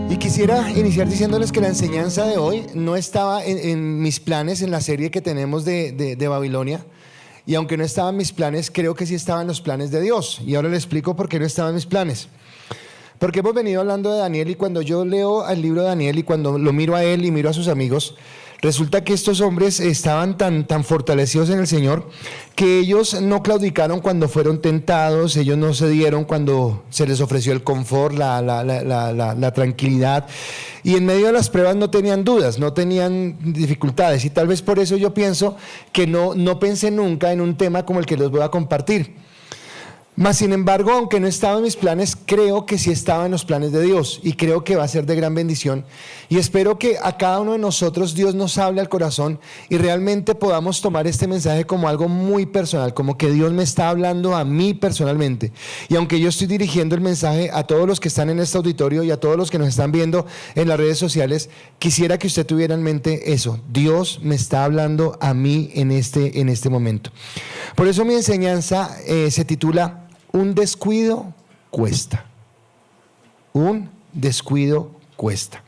Y quisiera iniciar diciéndoles que la enseñanza de hoy no estaba en mis planes en la serie que tenemos de Babilonia. Y aunque no estaba en mis planes, creo que sí estaba en los planes de Dios. Y ahora le explico por qué no estaba en mis planes. Porque hemos venido hablando de Daniel, y cuando yo leo el libro de Daniel y cuando lo miro a él y miro a sus amigos, resulta que estos hombres estaban tan fortalecidos en el Señor que ellos no claudicaron cuando fueron tentados, ellos no cedieron cuando se les ofreció el confort, la tranquilidad, y en medio de las pruebas no tenían dudas, no tenían dificultades, y tal vez por eso yo pienso que no pensé nunca en un tema como el que les voy a compartir. Mas, sin embargo, aunque no estaba en mis planes, creo que sí estaba en los planes de Dios y creo que va a ser de gran bendición. Y espero que a cada uno de nosotros Dios nos hable al corazón y realmente podamos tomar este mensaje como algo muy personal, como que Dios me está hablando a mí personalmente. Y aunque yo estoy dirigiendo el mensaje a todos los que están en este auditorio y a todos los que nos están viendo en las redes sociales, quisiera que usted tuviera en mente eso: Dios me está hablando a mí en este momento. Por eso mi enseñanza se titula Un descuido cuesta. Un descuido cuesta.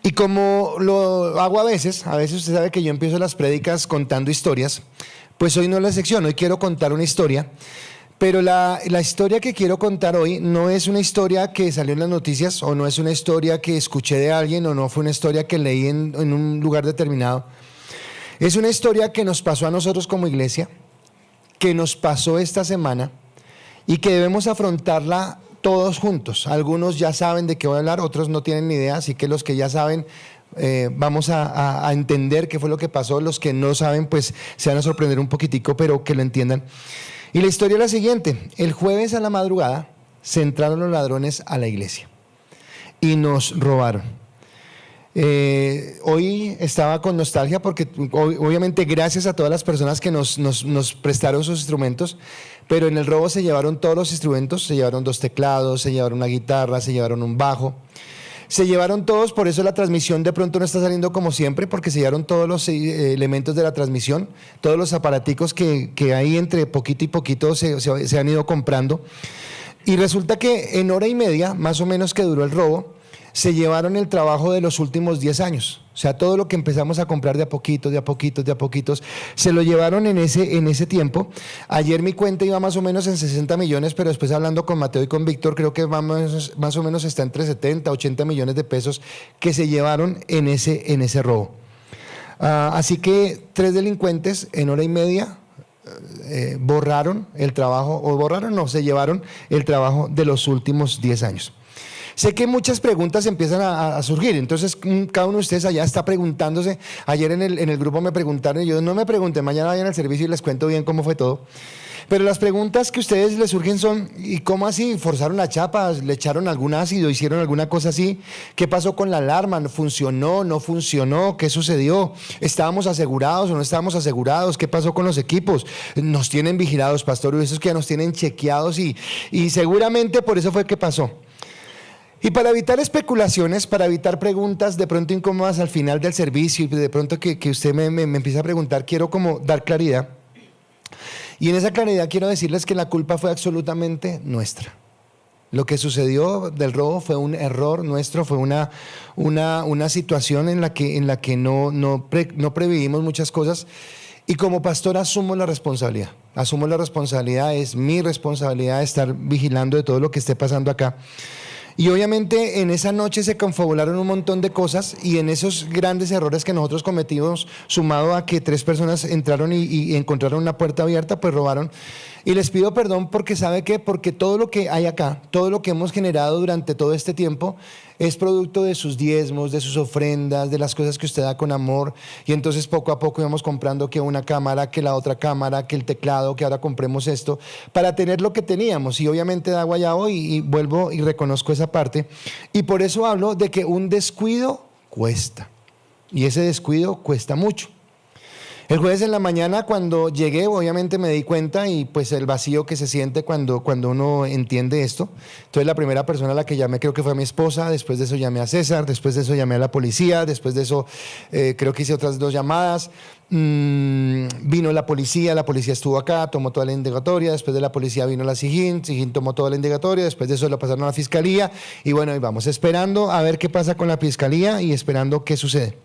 Y como lo hago a veces usted sabe que yo empiezo las prédicas contando historias, pues hoy no es la sección, hoy quiero contar una historia, pero la historia que quiero contar hoy no es una historia que salió en las noticias, o no es una historia que escuché de alguien, o no fue una historia que leí en un lugar determinado. Es una historia que nos pasó a nosotros como iglesia, que nos pasó esta semana y que debemos afrontarla todos juntos. Algunos ya saben de qué voy a hablar, otros no tienen ni idea, así que los que ya saben vamos a entender qué fue lo que pasó. Los que no saben pues se van a sorprender un poquitico, pero que lo entiendan. Y la historia es la siguiente: el jueves a la madrugada se entraron los ladrones a la iglesia y nos robaron. Hoy estaba con nostalgia porque obviamente gracias a todas las personas que nos prestaron sus instrumentos, pero en el robo se llevaron todos los instrumentos, se llevaron 2 teclados, se llevaron una guitarra, se llevaron un bajo, se llevaron todos. Por eso la transmisión de pronto no está saliendo como siempre, porque se llevaron todos los elementos de la transmisión, todos los aparaticos que hay entre poquito y poquito se han ido comprando. Y resulta que en hora y media, más o menos, que duró el robo, se llevaron el trabajo de los últimos 10 años. O sea, todo lo que empezamos a comprar de a poquitos, se lo llevaron en ese tiempo. Ayer mi cuenta iba más o menos en 60 millones, pero después hablando con Mateo y con Víctor, creo que más o menos está entre 70, 80 millones de pesos que se llevaron en ese robo. Así que 3 delincuentes en hora y media borraron el trabajo, se llevaron el trabajo de los últimos 10 años. Sé que muchas preguntas empiezan a surgir, entonces cada uno de ustedes allá está preguntándose. Ayer en el grupo me preguntaron, y yo: no me pregunten, mañana vayan al servicio y les cuento bien cómo fue todo. Pero las preguntas que a ustedes les surgen son: ¿y cómo así? ¿Forzaron la chapa? ¿Le echaron algún ácido? ¿Hicieron alguna cosa así? ¿Qué pasó con la alarma? ¿Funcionó? ¿No funcionó? ¿Qué sucedió? ¿Estábamos asegurados o no estábamos asegurados? ¿Qué pasó con los equipos? ¿Nos tienen vigilados, pastor? ¿Y esos que ya nos tienen chequeados? Y seguramente por eso fue que pasó. Y para evitar especulaciones, para evitar preguntas de pronto incómodas al final del servicio, y de pronto que usted me empiece a preguntar, quiero como dar claridad. Y en esa claridad quiero decirles que la culpa fue absolutamente nuestra. Lo que sucedió del robo fue un error nuestro, fue una situación en la que no previmos muchas cosas. Y como pastor asumo la responsabilidad. Es mi responsabilidad estar vigilando de todo lo que esté pasando acá. Y obviamente en esa noche se confabularon un montón de cosas, y en esos grandes errores que nosotros cometimos, sumado a que 3 personas entraron y encontraron una puerta abierta, pues robaron. Y les pido perdón porque ¿sabe qué? Porque todo lo que hay acá, todo lo que hemos generado durante todo este tiempo es producto de sus diezmos, de sus ofrendas, de las cosas que usted da con amor. Y entonces poco a poco íbamos comprando que una cámara, que la otra cámara, que el teclado, que ahora compremos esto, para tener lo que teníamos. Y obviamente da guayabo, y vuelvo y reconozco esa parte. Y por eso hablo de que un descuido cuesta. Y ese descuido cuesta mucho. El jueves en la mañana cuando llegué, obviamente me di cuenta y pues el vacío que se siente cuando uno entiende esto. Entonces la primera persona a la que llamé creo que fue a mi esposa, después de eso llamé a César, después de eso llamé a la policía, después de eso creo que hice otras 2 llamadas. Vino la policía estuvo acá, tomó toda la indagatoria, después de la policía vino la SIJIN tomó toda la indagatoria, después de eso lo pasaron a la fiscalía y bueno, y vamos esperando a ver qué pasa con la fiscalía y esperando qué sucede.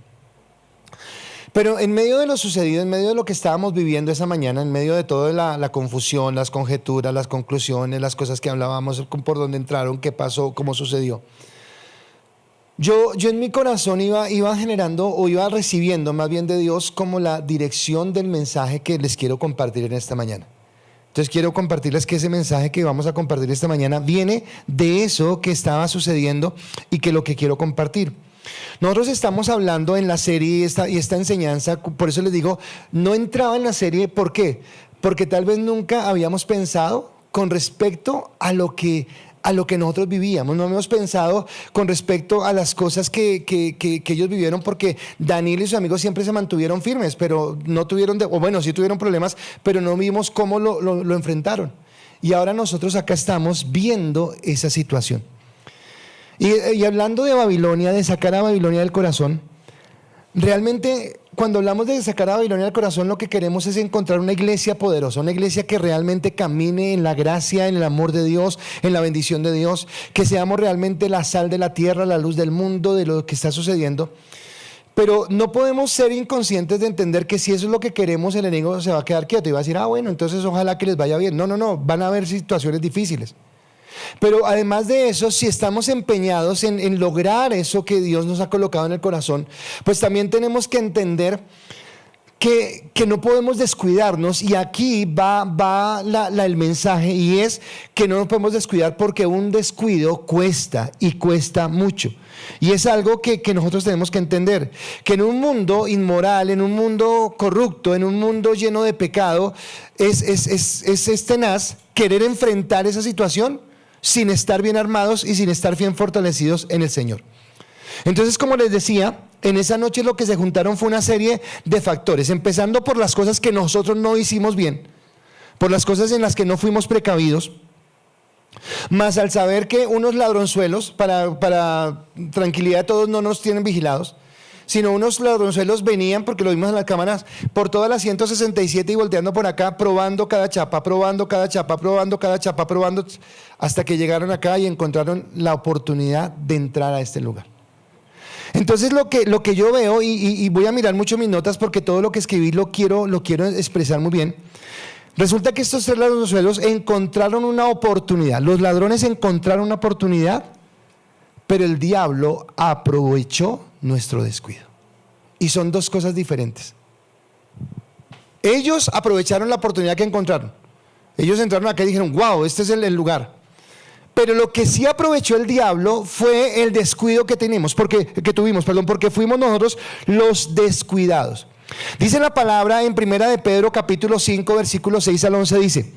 Pero en medio de lo sucedido, en medio de lo que estábamos viviendo esa mañana, en medio de toda la confusión, las conjeturas, las conclusiones, las cosas que hablábamos, por dónde entraron, qué pasó, cómo sucedió, yo en mi corazón iba generando o iba recibiendo más bien de Dios como la dirección del mensaje que les quiero compartir en esta mañana. Entonces quiero compartirles que ese mensaje que vamos a compartir esta mañana viene de eso que estaba sucediendo y que lo que quiero compartir. Nosotros estamos hablando en la serie y esta enseñanza, por eso les digo, no entraba en la serie, ¿por qué? Porque tal vez nunca habíamos pensado con respecto a lo que nosotros vivíamos, no habíamos pensado con respecto a las cosas que ellos vivieron, porque Daniel y sus amigos siempre se mantuvieron firmes, pero no tuvieron, o bueno, sí tuvieron problemas, pero no vimos cómo lo enfrentaron. Y ahora nosotros acá estamos viendo esa situación. Y hablando de Babilonia, de sacar a Babilonia del corazón, realmente cuando hablamos de sacar a Babilonia del corazón, lo que queremos es encontrar una iglesia poderosa, una iglesia que realmente camine en la gracia, en el amor de Dios, en la bendición de Dios, que seamos realmente la sal de la tierra, la luz del mundo, de lo que está sucediendo. Pero no podemos ser inconscientes de entender que si eso es lo que queremos, el enemigo se va a quedar quieto y va a decir, bueno, entonces ojalá que les vaya bien. No, van a haber situaciones difíciles. Pero además de eso, si estamos empeñados en lograr eso que Dios nos ha colocado en el corazón, pues también tenemos que entender que no podemos descuidarnos, y aquí va el mensaje, y es que no nos podemos descuidar porque un descuido cuesta y cuesta mucho. Y es algo que nosotros tenemos que entender, que en un mundo inmoral, en un mundo corrupto, en un mundo lleno de pecado, es tenaz querer enfrentar esa situación sin estar bien armados y sin estar bien fortalecidos en el Señor. Entonces, como les decía, en esa noche lo que se juntaron fue una serie de factores, empezando por las cosas que nosotros no hicimos bien, por las cosas en las que no fuimos precavidos, más al saber que unos ladronzuelos, para tranquilidad de todos, no nos tienen vigilados, sino unos ladronzuelos venían, porque lo vimos en las cámaras, por todas las 167 y volteando por acá, probando cada chapa, hasta que llegaron acá y encontraron la oportunidad de entrar a este lugar. Entonces lo que yo veo, y voy a mirar mucho mis notas porque todo lo que escribí lo quiero expresar muy bien. Resulta que estos 3 ladronzuelos encontraron una oportunidad. Los ladrones encontraron una oportunidad, pero el diablo aprovechó nuestro descuido. Y son 2 cosas diferentes. Ellos aprovecharon la oportunidad que encontraron. Ellos entraron acá y dijeron, wow, este es el lugar. Pero lo que sí aprovechó el diablo fue el descuido que tuvimos, porque fuimos nosotros los descuidados. Dice la palabra en 1 de Pedro capítulo 5 versículos 6 al 11, dice: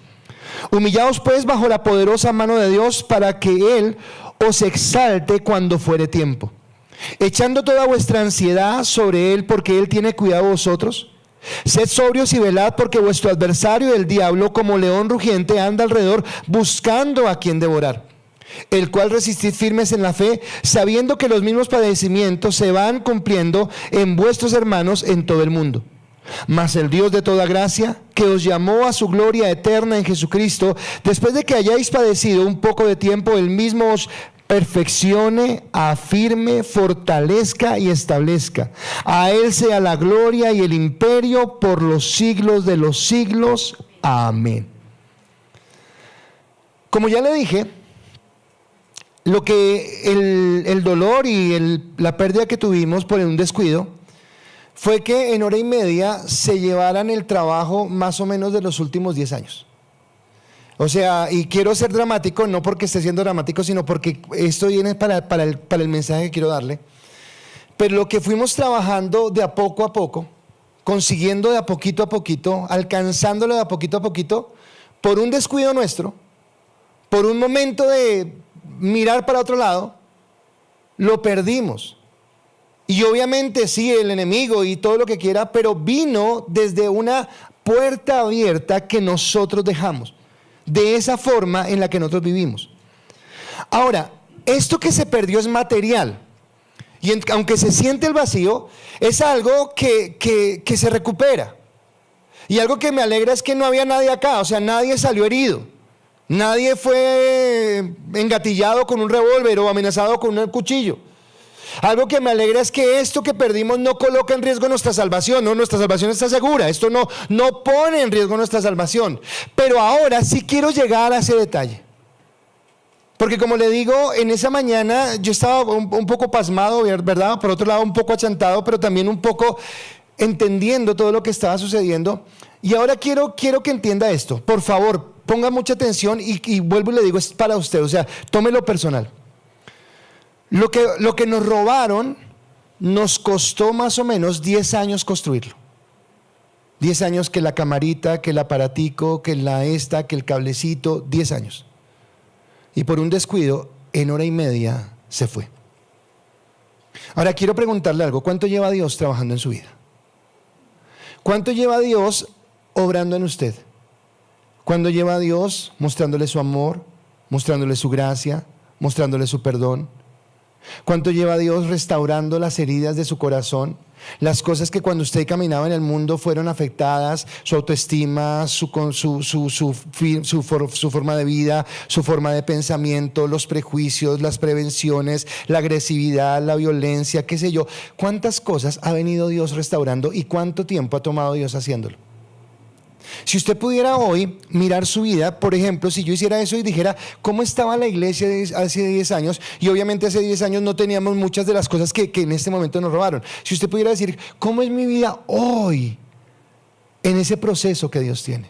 humillaos pues bajo la poderosa mano de Dios, para que Él os exalte cuando fuere tiempo, echando toda vuestra ansiedad sobre Él, porque Él tiene cuidado de vosotros. Sed sobrios y velad, porque vuestro adversario, el diablo, como león rugiente, anda alrededor buscando a quien devorar, el cual resistid firmes en la fe, sabiendo que los mismos padecimientos se van cumpliendo en vuestros hermanos en todo el mundo. Mas el Dios de toda gracia, que os llamó a su gloria eterna en Jesucristo, después de que hayáis padecido un poco de tiempo, Él mismo os perfeccione, afirme, fortalezca y establezca. A Él sea la gloria y el imperio por los siglos de los siglos. Amén. Como ya le dije, lo que el dolor y la pérdida que tuvimos por un descuido fue que en hora y media se llevaran el trabajo más o menos de los últimos 10 años. O sea, y quiero ser dramático, no porque esté siendo dramático, sino porque esto viene para el mensaje que quiero darle. Pero lo que fuimos trabajando de a poco, consiguiendo de a poquito, alcanzándolo de a poquito, por un descuido nuestro, por un momento de mirar para otro lado, lo perdimos. Y obviamente sí, el enemigo y todo lo que quiera, pero vino desde una puerta abierta que nosotros dejamos, de esa forma en la que nosotros vivimos. Ahora, esto que se perdió es material. Y aunque se siente el vacío, es algo que se recupera. Y algo que me alegra es que no había nadie acá, o sea, nadie salió herido. Nadie fue engatillado con un revólver o amenazado con un cuchillo. Algo que me alegra es que esto que perdimos no coloca en riesgo nuestra salvación. No, nuestra salvación está segura. Esto no pone en riesgo nuestra salvación. Pero ahora sí quiero llegar a ese detalle. Porque como le digo, en esa mañana yo estaba un poco pasmado, ¿verdad? Por otro lado, un poco achantado, pero también un poco entendiendo todo lo que estaba sucediendo. Y ahora quiero que entienda esto. Por favor, ponga mucha atención y vuelvo y le digo, es para usted. O sea, tómelo personal. Lo que nos robaron nos costó más o menos 10 años construirlo. 10 años que la camarita, que el aparatico, que que el cablecito, 10 años. Y por un descuido, en hora y media se fue. Ahora quiero preguntarle algo. ¿Cuánto lleva Dios trabajando en su vida? ¿Cuánto lleva Dios obrando en usted? ¿Cuánto lleva Dios mostrándole su amor, mostrándole su gracia, mostrándole su perdón? ¿Cuánto lleva Dios restaurando las heridas de su corazón? Las cosas que cuando usted caminaba en el mundo fueron afectadas, su autoestima, su forma de vida, su forma de pensamiento, los prejuicios, las prevenciones, la agresividad, la violencia, qué sé yo. ¿Cuántas cosas ha venido Dios restaurando y cuánto tiempo ha tomado Dios haciéndolo? Si usted pudiera hoy mirar su vida, por ejemplo, si yo hiciera eso y dijera cómo estaba la iglesia hace 10 años, y obviamente hace 10 años no teníamos muchas de las cosas que en este momento nos robaron. Si usted pudiera decir, ¿cómo es mi vida hoy en ese proceso que Dios tiene?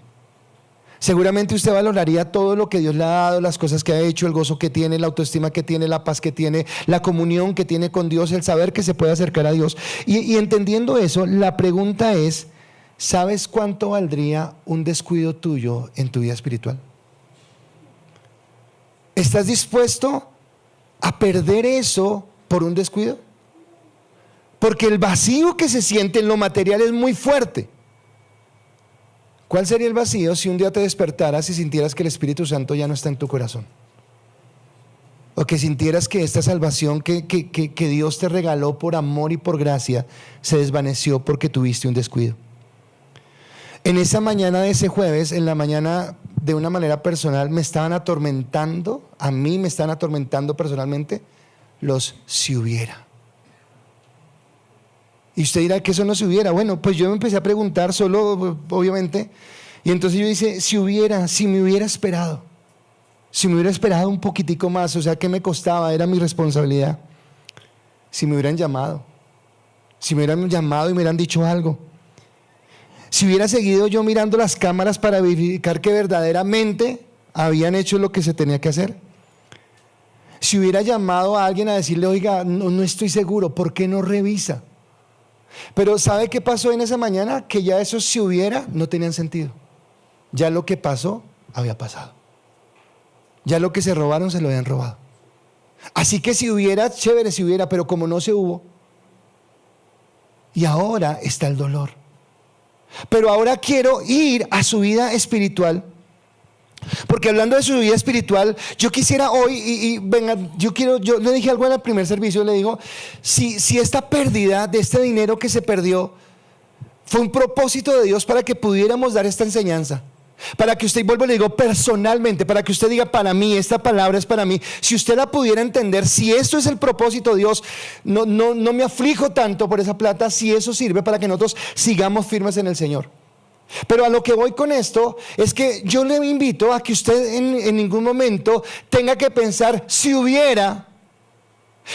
Seguramente usted valoraría todo lo que Dios le ha dado, las cosas que ha hecho, el gozo que tiene, la autoestima que tiene, la paz que tiene, la comunión que tiene con Dios, el saber que se puede acercar a Dios. Y entendiendo eso, la pregunta es, ¿sabes cuánto valdría un descuido tuyo en tu vida espiritual? ¿Estás dispuesto a perder eso por un descuido? Porque el vacío que se siente en lo material es muy fuerte. ¿Cuál sería el vacío si un día te despertaras y sintieras que el Espíritu Santo ya no está en tu corazón? O que sintieras que esta salvación que Dios te regaló por amor y por gracia se desvaneció porque tuviste un descuido. En esa mañana de ese jueves, en la mañana de una manera personal, me estaban atormentando, a mí me estaban atormentando personalmente, los si hubiera. Y usted dirá que eso no se hubiera. Bueno, pues yo me empecé a preguntar solo, obviamente, y entonces yo dije, si me hubiera esperado un poquitico más, o sea, ¿qué me costaba? Era mi responsabilidad. Si me hubieran llamado y me hubieran dicho algo. Si hubiera seguido yo mirando las cámaras para verificar que verdaderamente habían hecho lo que se tenía que hacer. Si hubiera llamado a alguien a decirle, oiga, no estoy seguro, ¿por qué no revisa? Pero ¿sabe qué pasó en esa mañana? Que ya esos si hubiera no tenían sentido. Ya lo que pasó, había pasado. Ya lo que se robaron, se lo habían robado. Así que si hubiera, chévere si hubiera, pero como no se hubo. Y ahora está el dolor. Pero ahora quiero ir a su vida espiritual, porque hablando de su vida espiritual, yo quisiera hoy, venga, yo le dije algo en el primer servicio, le digo, si esta pérdida de este dinero que se perdió fue un propósito de Dios para que pudiéramos dar esta enseñanza, para que usted, vuelvo y le digo personalmente, para que usted diga, para mí, esta palabra es para mí, si usted la pudiera entender, si esto es el propósito de Dios, no me aflijo tanto por esa plata, si eso sirve para que nosotros sigamos firmes en el Señor. Pero a lo que voy con esto es que yo le invito a que usted en ningún momento tenga que pensar, si hubiera,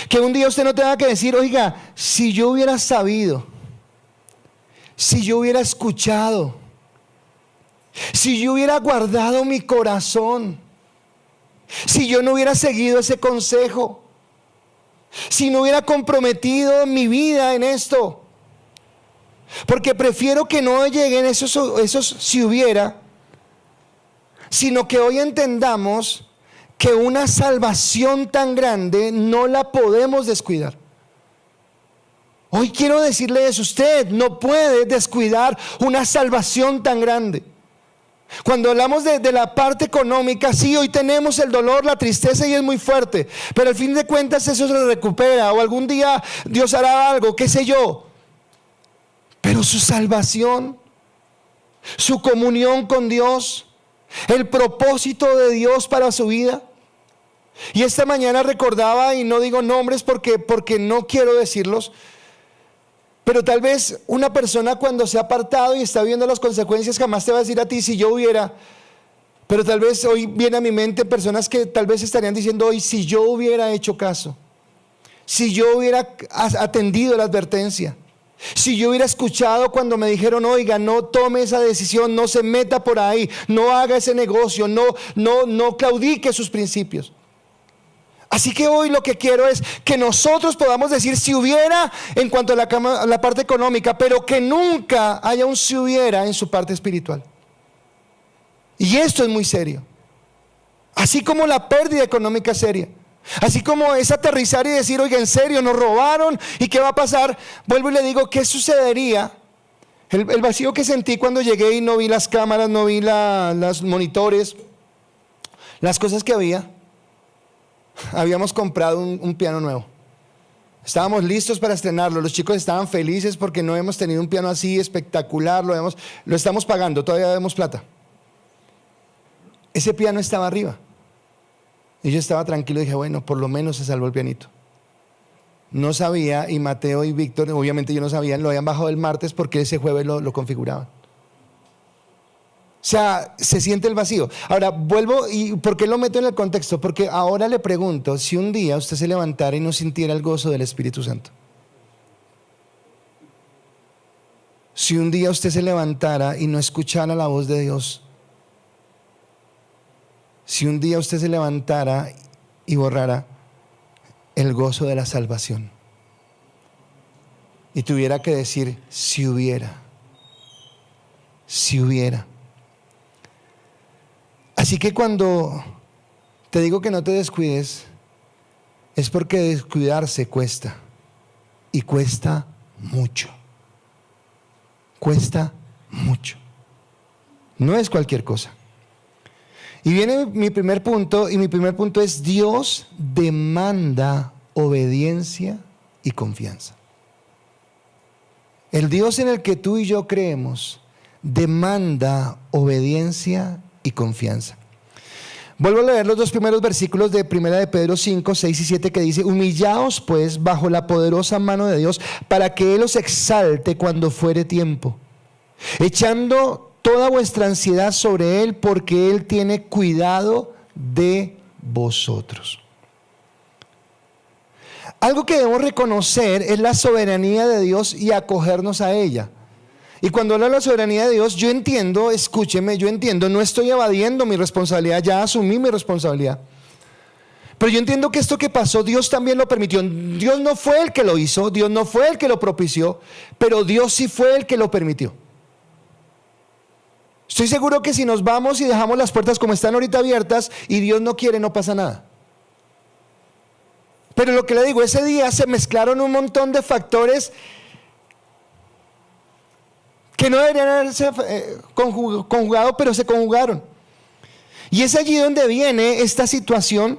que un día usted no tenga que decir, oiga, si yo hubiera sabido, si yo hubiera escuchado, si yo hubiera guardado mi corazón, si yo no hubiera seguido ese consejo, si no hubiera comprometido mi vida en esto, porque prefiero que no lleguen esos si hubiera, sino que hoy entendamos que una salvación tan grande no la podemos descuidar. Hoy quiero decirle eso, usted no puede descuidar una salvación tan grande. Cuando hablamos de la parte económica, sí, hoy tenemos el dolor, la tristeza y es muy fuerte, pero al fin de cuentas eso se recupera, o algún día Dios hará algo, qué sé yo. Pero su salvación, su comunión con Dios, el propósito de Dios para su vida. Y esta mañana recordaba, y no digo nombres porque no quiero decirlos, pero tal vez una persona cuando se ha apartado y está viendo las consecuencias jamás te va a decir a ti si yo hubiera. Pero tal vez hoy viene a mi mente personas que tal vez estarían diciendo hoy si yo hubiera hecho caso, si yo hubiera atendido la advertencia, si yo hubiera escuchado cuando me dijeron oiga, no tome esa decisión, no se meta por ahí, no haga ese negocio, no claudique sus principios. Así que hoy lo que quiero es que nosotros podamos decir si hubiera en cuanto a la parte económica, pero que nunca haya un si hubiera en su parte espiritual. Y esto es muy serio. Así como la pérdida económica es seria. Así como es aterrizar y decir, oiga, en serio, nos robaron y qué va a pasar. Vuelvo y le digo, ¿qué sucedería? El vacío que sentí cuando llegué y no vi las cámaras, no vi los monitores, las cosas que había. Habíamos comprado un piano nuevo. Estábamos listos para estrenarlo. Los chicos estaban felices porque no hemos tenido un piano así espectacular. Lo estamos pagando, todavía debemos plata. Ese piano estaba arriba. Y yo estaba tranquilo y dije, bueno, por lo menos se salvó el pianito. No sabía, y Mateo y Víctor, obviamente yo no sabían, lo habían bajado el martes porque ese jueves lo configuraban. O sea, se siente el vacío. Ahora, vuelvo, ¿y por qué lo meto en el contexto? Porque ahora le pregunto, si un día usted se levantara y no sintiera el gozo del Espíritu Santo. Si un día usted se levantara y no escuchara la voz de Dios. Si un día usted se levantara y borrara el gozo de la salvación. Y tuviera que decir, si hubiera. Si hubiera. Así que cuando te digo que no te descuides, es porque descuidarse cuesta. Y cuesta mucho. Cuesta mucho. No es cualquier cosa. Y viene mi primer punto, y mi primer punto es: Dios demanda obediencia y confianza. El Dios en el que tú y yo creemos demanda obediencia y confianza. Vuelvo a leer los dos primeros versículos de 1 de Pedro 5, 6 y 7 que dice: humillaos pues bajo la poderosa mano de Dios para que Él os exalte cuando fuere tiempo, echando toda vuestra ansiedad sobre Él porque Él tiene cuidado de vosotros. Algo que debemos reconocer es la soberanía de Dios y acogernos a ella. Y cuando hablo de la soberanía de Dios, yo entiendo, escúcheme, yo entiendo, no estoy evadiendo mi responsabilidad, ya asumí mi responsabilidad. Pero yo entiendo que esto que pasó, Dios también lo permitió. Dios no fue el que lo hizo, Dios no fue el que lo propició, pero Dios sí fue el que lo permitió. Estoy seguro que si nos vamos y dejamos las puertas como están ahorita abiertas y Dios no quiere, no pasa nada. Pero lo que le digo, ese día se mezclaron un montón de factores que no deberían haberse conjugados, pero se conjugaron. Y es allí donde viene esta situación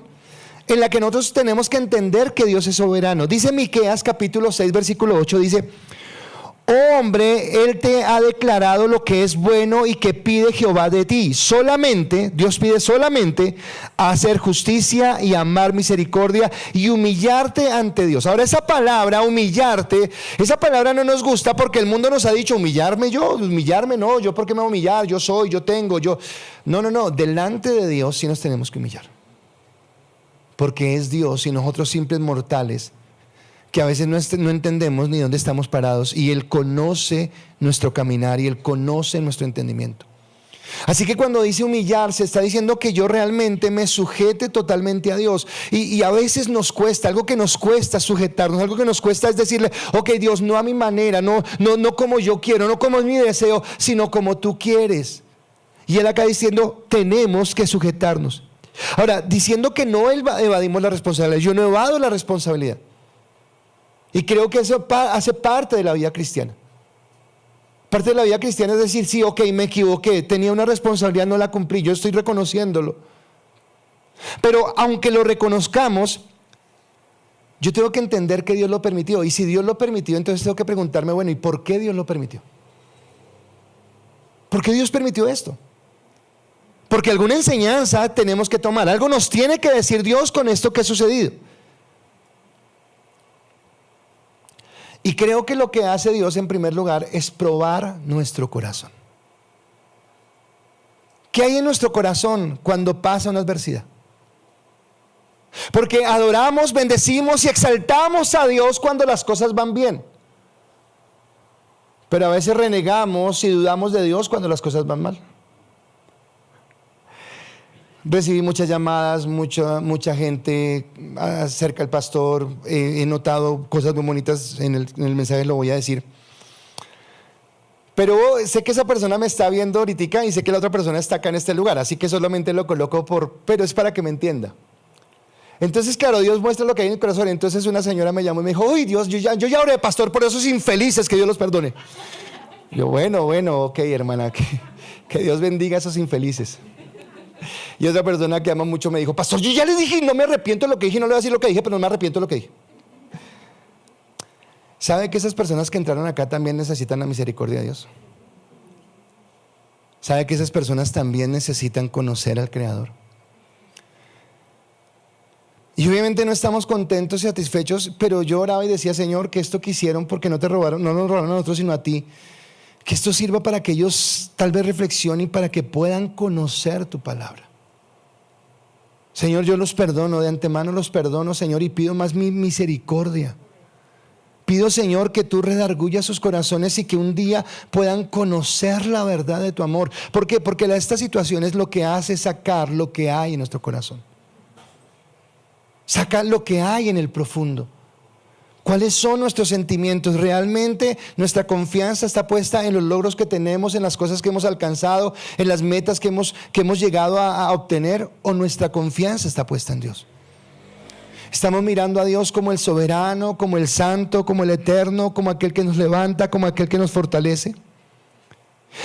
en la que nosotros tenemos que entender que Dios es soberano. Dice Miqueas capítulo 6 versículo 8, dice: oh hombre, Él te ha declarado lo que es bueno y que pide Jehová de ti. Solamente, Dios pide solamente hacer justicia y amar misericordia y humillarte ante Dios. Ahora esa palabra, humillarte, esa palabra no nos gusta porque el mundo nos ha dicho, humillarme no, yo por qué me voy a humillar, yo soy, yo tengo, yo. No, delante de Dios sí nos tenemos que humillar. Porque es Dios y nosotros simples mortales que a veces no entendemos ni dónde estamos parados, y Él conoce nuestro caminar y Él conoce nuestro entendimiento. Así que cuando dice humillarse, está diciendo que yo realmente me sujete totalmente a Dios, y a veces nos cuesta, algo que nos cuesta sujetarnos, algo que nos cuesta es decirle, ok Dios, no a mi manera, no como yo quiero, no como es mi deseo, sino como tú quieres. Y Él acá diciendo, tenemos que sujetarnos. Ahora, diciendo que no evadimos la responsabilidad, yo no evado la responsabilidad. Y creo que eso hace parte de la vida cristiana. Parte de la vida cristiana es decir, sí, ok, me equivoqué, tenía una responsabilidad, no la cumplí, yo estoy reconociéndolo. Pero aunque lo reconozcamos, yo tengo que entender que Dios lo permitió. Y si Dios lo permitió, entonces tengo que preguntarme, bueno, ¿y por qué Dios lo permitió? ¿Por qué Dios permitió esto? Porque alguna enseñanza tenemos que tomar. Algo nos tiene que decir Dios con esto que ha sucedido. Y creo que lo que hace Dios en primer lugar es probar nuestro corazón. ¿Qué hay en nuestro corazón cuando pasa una adversidad? Porque adoramos, bendecimos y exaltamos a Dios cuando las cosas van bien. Pero a veces renegamos y dudamos de Dios cuando las cosas van mal. Recibí muchas llamadas, mucha gente acerca del pastor. He notado cosas muy bonitas en el mensaje, lo voy a decir. Pero sé que esa persona me está viendo ahorita y sé que la otra persona está acá en este lugar. Así que solamente lo coloco pero es para que me entienda. Entonces, claro, Dios muestra lo que hay en el corazón. Entonces una señora me llamó y me dijo, uy Dios, yo ya oré, pastor, por esos infelices, que Dios los perdone. Yo, bueno, ok, hermana, que Dios bendiga a esos infelices. Y otra persona que ama mucho me dijo, pastor, yo ya le dije y no me arrepiento de lo que dije, no le voy a decir lo que dije, pero no me arrepiento de lo que dije. ¿Sabe que esas personas que entraron acá también necesitan la misericordia de Dios? ¿Sabe que esas personas también necesitan conocer al Creador? Y obviamente no estamos contentos y satisfechos, pero yo oraba y decía, Señor, que esto que hicieron, porque no nos robaron a nosotros sino a ti, que esto sirva para que ellos tal vez reflexionen y para que puedan conocer tu palabra. Señor, yo los perdono, de antemano los perdono, Señor, y pido más mi misericordia. Pido, Señor, que tú redargullas sus corazones y que un día puedan conocer la verdad de tu amor. ¿Por qué? Porque esta situación es lo que hace sacar lo que hay en nuestro corazón. Saca lo que hay en el profundo. ¿Cuáles son nuestros sentimientos? ¿Realmente nuestra confianza está puesta en los logros que tenemos, en las cosas que hemos alcanzado, en las metas que hemos llegado a obtener? ¿O nuestra confianza está puesta en Dios? Estamos mirando a Dios como el soberano, como el santo, como el eterno, como aquel que nos levanta, como aquel que nos fortalece.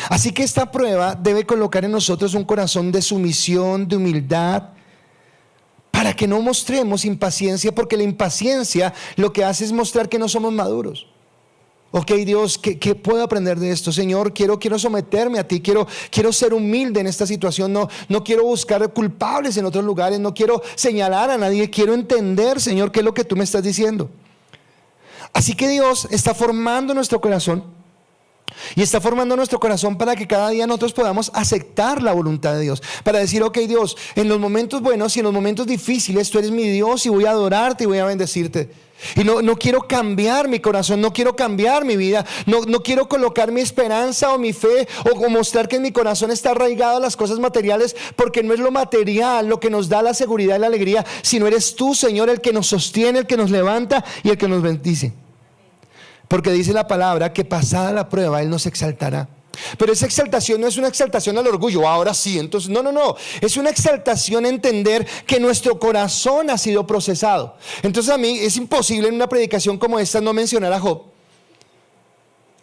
Así que esta prueba debe colocar en nosotros un corazón de sumisión, de humildad, para que no mostremos impaciencia, porque la impaciencia lo que hace es mostrar que no somos maduros. Ok, Dios, ¿qué puedo aprender de esto? Señor, quiero someterme a ti, quiero ser humilde en esta situación, no quiero buscar culpables en otros lugares, no quiero señalar a nadie, quiero entender, Señor, qué es lo que tú me estás diciendo. Así que Dios está formando nuestro corazón. Y está formando nuestro corazón para que cada día nosotros podamos aceptar la voluntad de Dios. Para decir, ok Dios, en los momentos buenos y en los momentos difíciles tú eres mi Dios y voy a adorarte y voy a bendecirte. Y no quiero cambiar mi corazón, no quiero cambiar mi vida, no quiero colocar mi esperanza o mi fe o mostrar que en mi corazón está arraigado a las cosas materiales, porque no es lo material lo que nos da la seguridad y la alegría, sino eres tú, Señor, el que nos sostiene, el que nos levanta y el que nos bendice. Porque dice la palabra que pasada la prueba Él nos exaltará. Pero esa exaltación no es una exaltación al orgullo, ahora sí, entonces no, es una exaltación a entender que nuestro corazón ha sido procesado. Entonces a mí es imposible en una predicación como esta no mencionar a Job.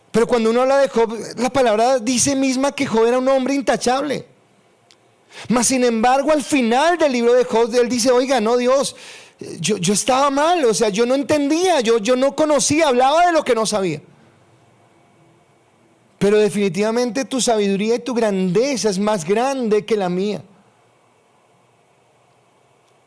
Pero cuando uno habla de Job, la palabra dice misma que Job era un hombre intachable. Mas sin embargo al final del libro de Job él dice, oiga, no Dios, yo estaba mal, o sea, yo no entendía, yo no conocía, hablaba de lo que no sabía. Pero definitivamente tu sabiduría y tu grandeza es más grande que la mía.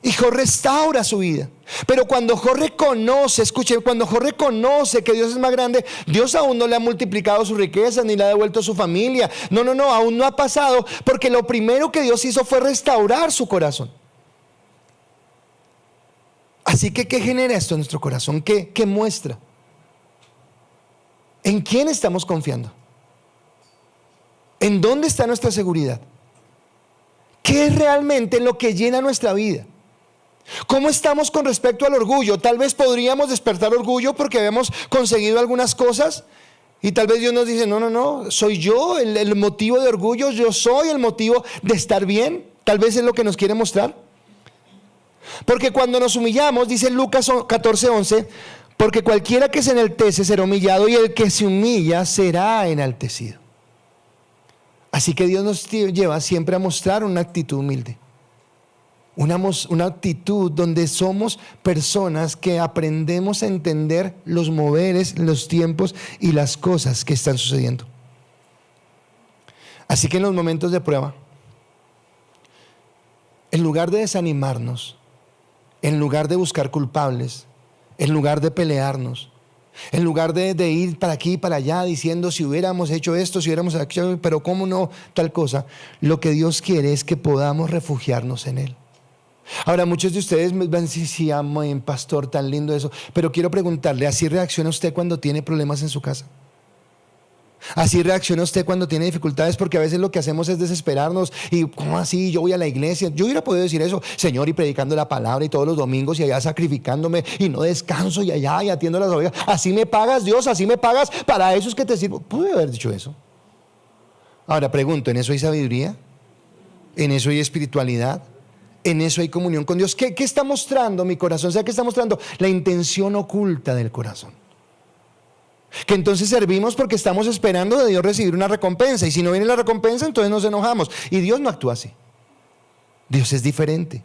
Y Job restaura su vida. Pero cuando Job reconoce, escuchen, cuando Job reconoce que Dios es más grande, Dios aún no le ha multiplicado sus riquezas ni le ha devuelto a su familia. No, aún no ha pasado, porque lo primero que Dios hizo fue restaurar su corazón. Así que, ¿qué genera esto en nuestro corazón? ¿Qué muestra? ¿En quién estamos confiando? ¿En dónde está nuestra seguridad? ¿Qué es realmente lo que llena nuestra vida? ¿Cómo estamos con respecto al orgullo? Tal vez podríamos despertar orgullo porque habíamos conseguido algunas cosas y tal vez Dios nos dice, no, soy yo el motivo de orgullo, yo soy el motivo de estar bien. Tal vez es lo que nos quiere mostrar. Porque cuando nos humillamos, dice Lucas 14:11, Porque cualquiera que se enaltece será humillado y el que se humilla será enaltecido. Así que Dios nos lleva siempre a mostrar una actitud humilde. Una actitud donde somos personas que aprendemos a entender los moveres, los tiempos y las cosas que están sucediendo. Así que en los momentos de prueba, en lugar de desanimarnos, en lugar de buscar culpables, en lugar de pelearnos, en lugar de ir para aquí y para allá diciendo si hubiéramos hecho esto, si hubiéramos hecho, pero cómo no, tal cosa, lo que Dios quiere es que podamos refugiarnos en Él. Ahora, muchos de ustedes me van a decir, sí, amén, pastor, tan lindo eso, pero quiero preguntarle, ¿así reacciona usted cuando tiene problemas en su casa? ¿Así reacciona usted cuando tiene dificultades? Porque a veces lo que hacemos es desesperarnos y ¿cómo así? Yo voy a la iglesia, yo hubiera podido decir eso, Señor, y predicando la palabra y todos los domingos y allá sacrificándome y no descanso y allá y atiendo las ovejas, así me pagas Dios, así me pagas, para eso es que te sirvo. Pude haber dicho eso. Ahora pregunto, ¿en eso hay sabiduría? ¿En eso hay espiritualidad? ¿En eso hay comunión con Dios? ¿Qué está mostrando mi corazón? O sea, ¿qué está mostrando? La intención oculta del corazón. Que entonces servimos porque estamos esperando de Dios recibir una recompensa. Y si no viene la recompensa, entonces nos enojamos. Y Dios no actúa así. Dios es diferente.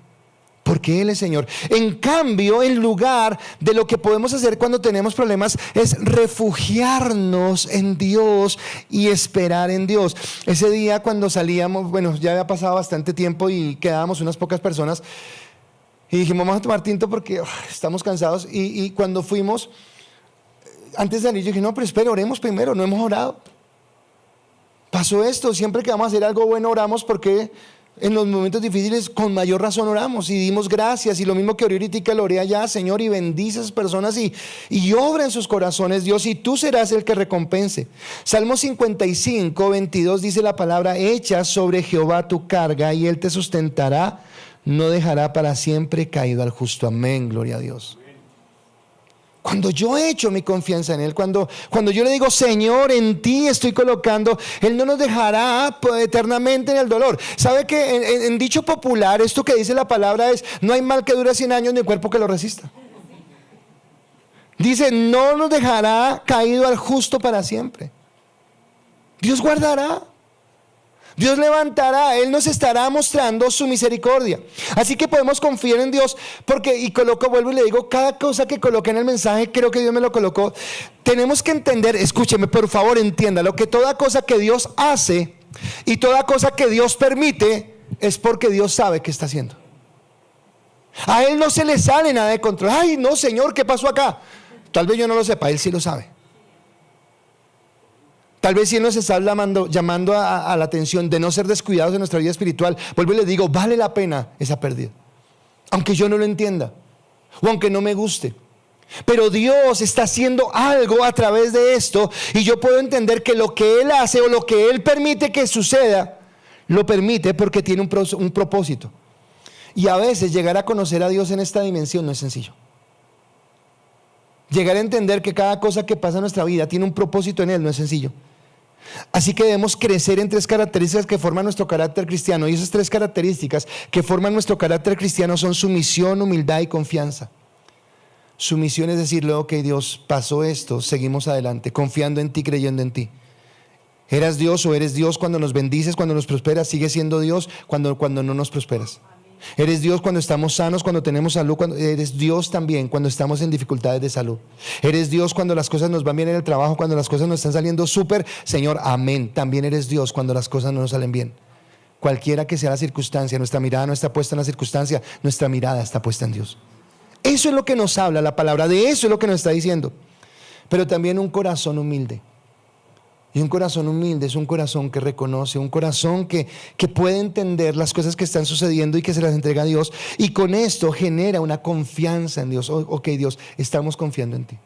Porque Él es Señor. En cambio, en lugar de lo que podemos hacer cuando tenemos problemas, es refugiarnos en Dios y esperar en Dios. Ese día cuando salíamos, bueno, ya había pasado bastante tiempo y quedábamos unas pocas personas. Y dijimos, vamos a tomar tinto porque estamos cansados. Y cuando fuimos, antes de salir, yo dije, no, pero espera, oremos primero, no hemos orado. Pasó esto, siempre que vamos a hacer algo bueno oramos porque en los momentos difíciles con mayor razón oramos y dimos gracias. Y lo mismo que ahorita lo oré allá, Señor, y bendice a esas personas y obra en sus corazones, Dios, y tú serás el que recompense. Salmo 55, 22 dice la palabra, echa sobre Jehová tu carga y Él te sustentará, no dejará para siempre caído al justo. Amén, gloria a Dios. Cuando yo echo mi confianza en Él, cuando yo le digo, Señor, en ti estoy colocando, Él no nos dejará eternamente en el dolor. ¿Sabe que en dicho popular, esto que dice la palabra es, no hay mal que dure 100 años ni cuerpo que lo resista? Dice, no nos dejará caído al justo para siempre. Dios guardará. Dios levantará, Él nos estará mostrando su misericordia. Así que podemos confiar en Dios porque, y vuelvo y le digo, cada cosa que coloqué en el mensaje, creo que Dios me lo colocó. Tenemos que entender, escúcheme, por favor, entiéndalo, que toda cosa que Dios hace y toda cosa que Dios permite es porque Dios sabe qué está haciendo. A Él no se le sale nada de control. Ay, no, Señor, ¿qué pasó acá? Tal vez yo no lo sepa, Él sí lo sabe. Tal vez si Él nos está llamando a la atención de no ser descuidados en nuestra vida espiritual. Vuelvo y le digo, vale la pena esa pérdida, aunque yo no lo entienda o aunque no me guste. Pero Dios está haciendo algo a través de esto y yo puedo entender que lo que Él hace o lo que Él permite que suceda, lo permite porque tiene un propósito. Y a veces llegar a conocer a Dios en esta dimensión no es sencillo. Llegar a entender que cada cosa que pasa en nuestra vida tiene un propósito en Él no es sencillo. Así que debemos crecer en 3 características que forman nuestro carácter cristiano. Y esas 3 características que forman nuestro carácter cristiano son sumisión, humildad y confianza. Sumisión es decirle, ok, Dios, pasó esto, seguimos adelante, confiando en ti, creyendo en ti. Eras Dios o eres Dios cuando nos bendices, cuando nos prosperas, sigues siendo Dios cuando no nos prosperas. Eres Dios cuando estamos sanos, cuando tenemos salud, eres Dios también cuando estamos en dificultades de salud. Eres Dios cuando las cosas nos van bien en el trabajo, cuando las cosas nos están saliendo súper, Señor, amén. También eres Dios cuando las cosas no nos salen bien. Cualquiera que sea la circunstancia, nuestra mirada no está puesta en la circunstancia, nuestra mirada está puesta en Dios. Eso es lo que nos habla la palabra, de eso es lo que nos está diciendo. Pero también un corazón humilde. Y un corazón humilde es un corazón que reconoce, un corazón que puede entender las cosas que están sucediendo y que se las entrega a Dios. Y con esto genera una confianza en Dios. Ok, Dios, estamos confiando en ti.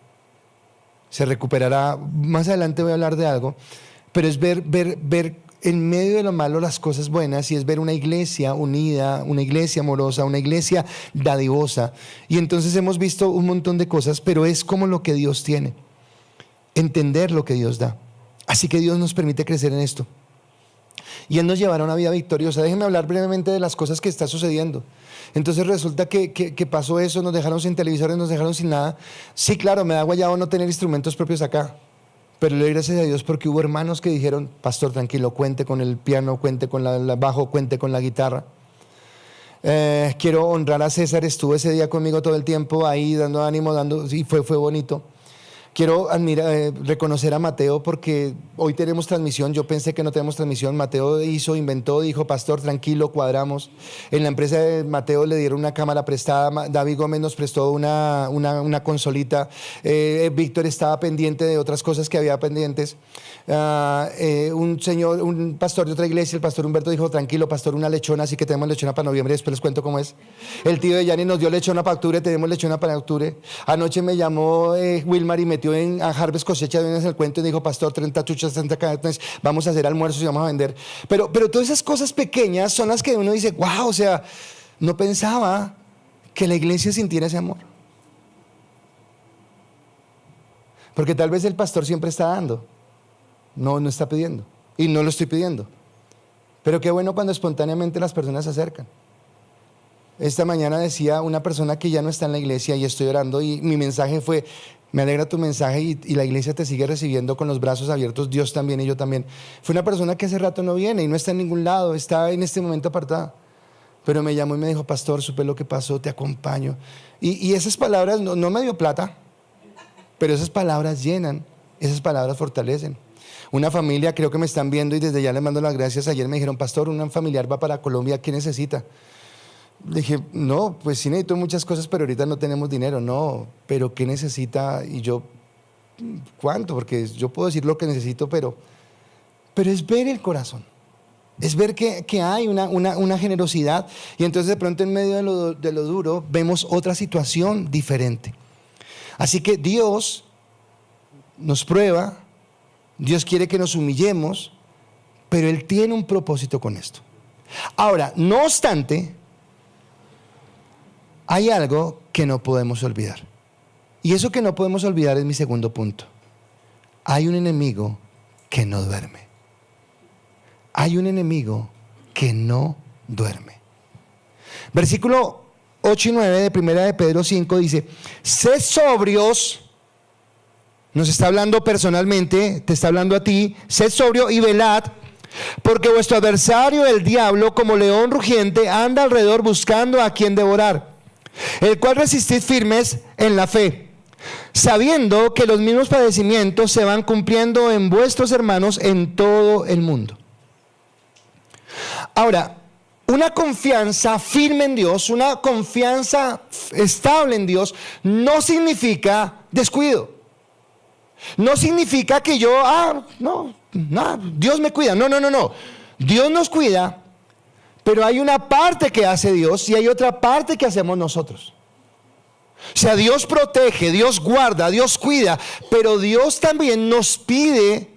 Se recuperará. Más adelante voy a hablar de algo, pero es ver en medio de lo malo las cosas buenas y es ver una iglesia unida, una iglesia amorosa, una iglesia dadivosa. Y entonces hemos visto un montón de cosas, pero es como lo que Dios tiene. Entender lo que Dios da. Así que Dios nos permite crecer en esto. y Él nos llevará a una vida victoriosa. Déjenme hablar brevemente de las cosas que está sucediendo. Entonces resulta que pasó eso, nos dejaron sin televisores, nos dejaron sin nada. Sí, claro, me da guayabo no tener instrumentos propios acá, pero le doy gracias a Dios porque hubo hermanos que dijeron: pastor, tranquilo, cuente con el piano, cuente con la bajo, cuente con la guitarra. Quiero honrar a César, estuvo ese día conmigo todo el tiempo ahí dando ánimo, y fue bonito. Quiero reconocer a Mateo porque hoy tenemos transmisión. Yo pensé que no tenemos transmisión. Mateo inventó, dijo: pastor, tranquilo, cuadramos. En la empresa de Mateo le dieron una cámara prestada. David Gómez nos prestó una consolita. Víctor estaba pendiente de otras cosas que había pendientes. Un pastor de otra iglesia, el pastor Humberto, dijo: tranquilo, pastor, una lechona, así que tenemos lechona para noviembre, después les cuento cómo es. El tío de Yanni nos dio lechona para octubre, tenemos lechona para octubre. Anoche me llamó Wilmar y metió a Harvest Cosecha en el cuento y dijo: pastor, 30 chuchas, 30 carnes, vamos a hacer almuerzos y vamos a vender. Pero todas esas cosas pequeñas son las que uno dice: wow, o sea, no pensaba que la iglesia sintiera ese amor. Porque tal vez el pastor siempre está dando, no está pidiendo, y no lo estoy pidiendo. Pero qué bueno cuando espontáneamente las personas se acercan. Esta mañana decía una persona que ya no está en la iglesia y estoy orando, y mi mensaje fue: me alegra tu mensaje y la iglesia te sigue recibiendo con los brazos abiertos, Dios también y yo también. Fue una persona que hace rato no viene y no está en ningún lado, está en este momento apartada. Pero me llamó y me dijo: pastor, supe lo que pasó, te acompaño. Y esas palabras no me dio plata, pero esas palabras llenan, esas palabras fortalecen. Una familia, creo que me están viendo y desde ya les mando las gracias. Ayer me dijeron: pastor, un familiar va para Colombia, ¿qué necesita? Le dije: no, pues sí necesito muchas cosas, pero ahorita no tenemos dinero. No, pero ¿qué necesita? Y yo: ¿cuánto? Porque yo puedo decir lo que necesito, pero es ver el corazón, es ver que hay una generosidad. Y entonces de pronto en medio de lo duro vemos otra situación diferente. Así que Dios nos prueba, Dios quiere que nos humillemos, pero Él tiene un propósito con esto. Ahora, no obstante, hay algo que no podemos olvidar. Y eso que no podemos olvidar es mi segundo punto. Hay un enemigo que no duerme. Hay un enemigo que no duerme. Versículo 8 y 9 de 1 de Pedro 5 dice: sed sobrios. Nos está hablando personalmente, te está hablando a ti. Sed sobrio y velad, porque vuestro adversario, el diablo, como león rugiente, anda alrededor buscando a quien devorar, el cual resistid firmes en la fe, sabiendo que los mismos padecimientos se van cumpliendo en vuestros hermanos en todo el mundo. Ahora, una confianza firme en Dios, una confianza estable en Dios, no significa descuido. No significa que yo, Dios me cuida. No. Dios nos cuida, pero hay una parte que hace Dios y hay otra parte que hacemos nosotros. O sea, Dios protege, Dios guarda, Dios cuida, pero Dios también nos pide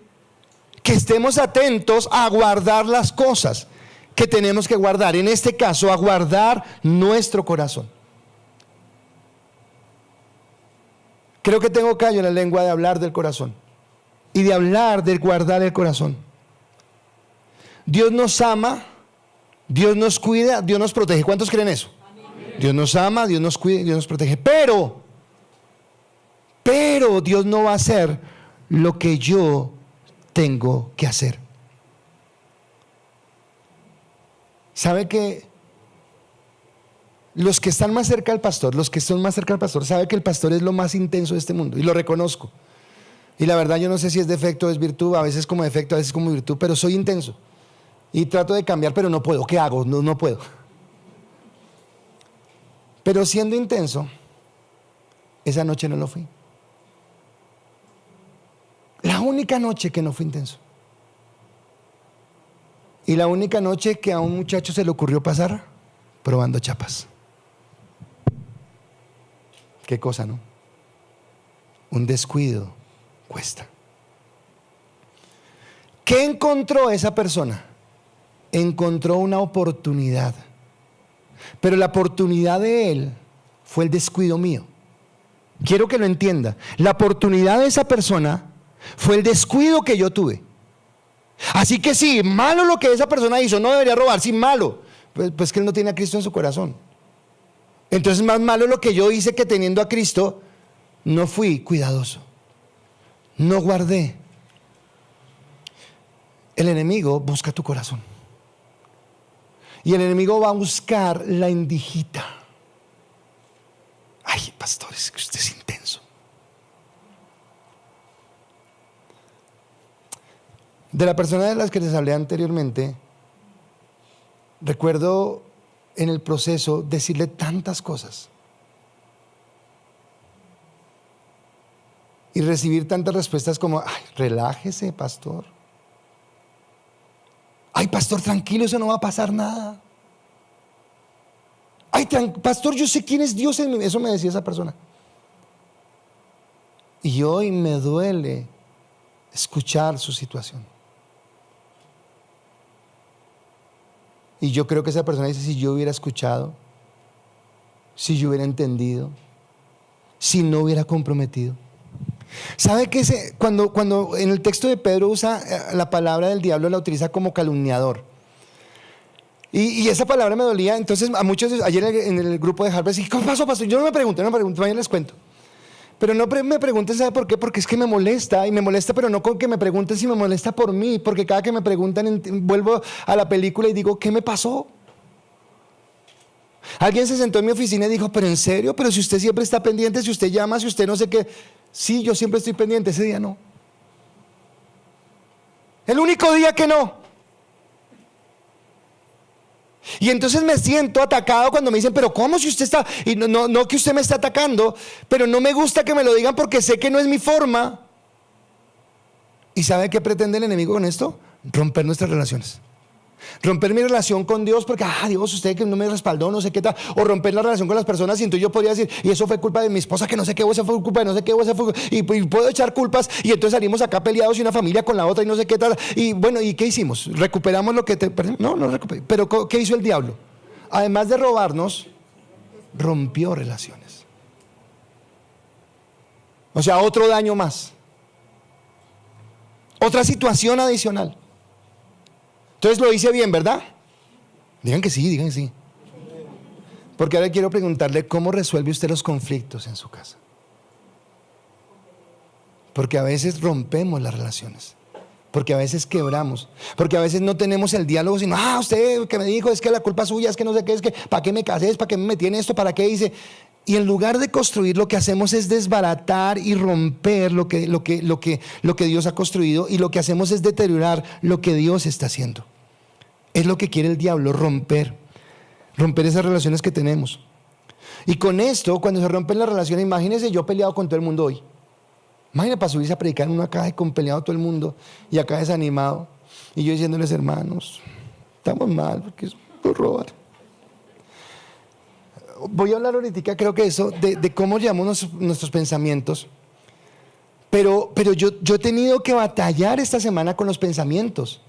que estemos atentos a guardar las cosas que tenemos que guardar. En este caso, a guardar nuestro corazón. Creo que tengo callo en la lengua de hablar del corazón y de hablar de guardar el corazón. Dios nos ama, Dios nos cuida, Dios nos protege. ¿Cuántos creen eso? Amén. Dios nos ama, Dios nos cuida, Dios nos protege. Pero Dios no va a hacer lo que yo tengo que hacer. ¿Sabe que los que están más cerca del pastor, sabe que el pastor es lo más intenso de este mundo? Y lo reconozco. Y la verdad yo no sé si es defecto o es virtud, a veces como defecto, a veces como virtud, pero soy intenso. Y trato de cambiar, pero no puedo. ¿Qué hago? No puedo. Pero siendo intenso, esa noche no lo fui. La única noche que no fui intenso. Y la única noche que a un muchacho se le ocurrió pasar probando chapas. Qué cosa, ¿no? Un descuido cuesta. ¿Qué encontró esa persona? Encontró una oportunidad. Pero la oportunidad de él fue el descuido mío. Quiero que lo entienda. La oportunidad de esa persona fue el descuido que yo tuve. Así que sí, malo lo que esa persona hizo, no debería robar, sí, malo. Pues que él no tiene a Cristo en su corazón. Entonces más malo lo que yo hice, que teniendo a Cristo, no fui cuidadoso, no guardé. El enemigo busca tu corazón. Y el enemigo va a buscar la endijita. Ay, pastor, es que usted es intenso. De la persona de las que les hablé anteriormente, recuerdo en el proceso decirle tantas cosas y recibir tantas respuestas como: ay, relájese, pastor. Ay, pastor, tranquilo, eso no va a pasar nada. Ay, pastor, yo sé quién es Dios en mí. Eso me decía esa persona. Y hoy me duele escuchar su situación. Y yo creo que esa persona dice: si yo hubiera escuchado, si yo hubiera entendido, si no hubiera comprometido. ¿Sabe que cuando en el texto de Pedro usa la palabra del diablo, la utiliza como calumniador? Y esa palabra me dolía. Entonces a muchos, ayer en el grupo de Harvest, ¿qué pasó, pastor? Yo no me pregunto, mañana les cuento. Pero no me pregunten, ¿sabe por qué? Porque es que me molesta, y me molesta, pero no con que me pregunten, si me molesta por mí, porque cada que me preguntan vuelvo a la película y digo: ¿qué me pasó? Alguien se sentó en mi oficina y dijo: pero en serio, pero si usted siempre está pendiente, si usted llama, si usted no sé qué. Sí, yo siempre estoy pendiente, ese día no. El único día que no. Y entonces me siento atacado cuando me dicen: pero ¿cómo si usted está? Y no que usted me está atacando, pero no me gusta que me lo digan porque sé que no es mi forma. ¿Y sabe qué pretende el enemigo con esto? Romper nuestras relaciones. Romper mi relación con Dios porque: Dios, usted que no me respaldó, no sé qué tal. O romper la relación con las personas, y entonces yo podría decir: y eso fue culpa de mi esposa, que no sé qué, o esa fue culpa de no sé qué, o esa fue. Y puedo echar culpas, y entonces salimos acá peleados y una familia con la otra y no sé qué tal. Y bueno, ¿y qué hicimos? ¿Recuperamos lo que no recuperé. Pero ¿qué hizo el diablo? Además de robarnos, rompió relaciones. O sea, otro daño más. Otra situación adicional. Entonces lo hice bien, ¿verdad? Digan que sí, digan que sí. Porque ahora quiero preguntarle: ¿cómo resuelve usted los conflictos en su casa? Porque a veces rompemos las relaciones, porque a veces quebramos, porque a veces no tenemos el diálogo, sino: usted que me dijo, es que la culpa es suya, es que no sé qué, es que ¿para qué me casé? ¿Para qué me metí en esto? ¿Para qué hice? Y en lugar de construir, lo que hacemos es desbaratar y romper lo que Dios ha construido, y lo que hacemos es deteriorar lo que Dios está haciendo. Es lo que quiere el diablo: romper esas relaciones que tenemos. Y con esto, cuando se rompen las relaciones, imagínense yo peleado con todo el mundo hoy. Imagínense para subirse a predicar en una caja y con peleado todo el mundo, y acá desanimado, y yo diciéndoles: hermanos, estamos mal porque es por robar. Voy a hablar ahorita, creo que eso, de cómo llevamos nuestros pensamientos. Pero yo he tenido que batallar esta semana con los pensamientos,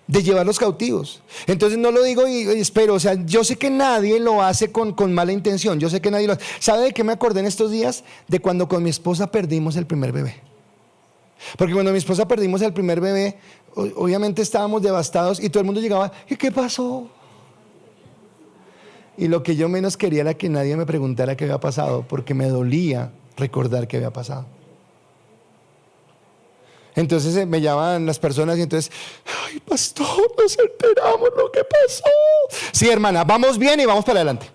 de llevarlos cautivos. Entonces no lo digo y espero, o sea, yo sé que nadie lo hace con mala intención, yo sé que nadie lo hace. ¿Sabe de qué me acordé en estos días? De cuando con mi esposa perdimos el primer bebé. Porque cuando mi esposa perdimos el primer bebé, obviamente estábamos devastados, y todo el mundo llegaba: ¿y qué pasó? Y lo que yo menos quería era que nadie me preguntara qué había pasado, porque me dolía recordar qué había pasado. Entonces me llaman las personas y entonces: ay, pastor, nos enteramos lo que pasó. Sí, hermana, vamos bien y vamos para adelante.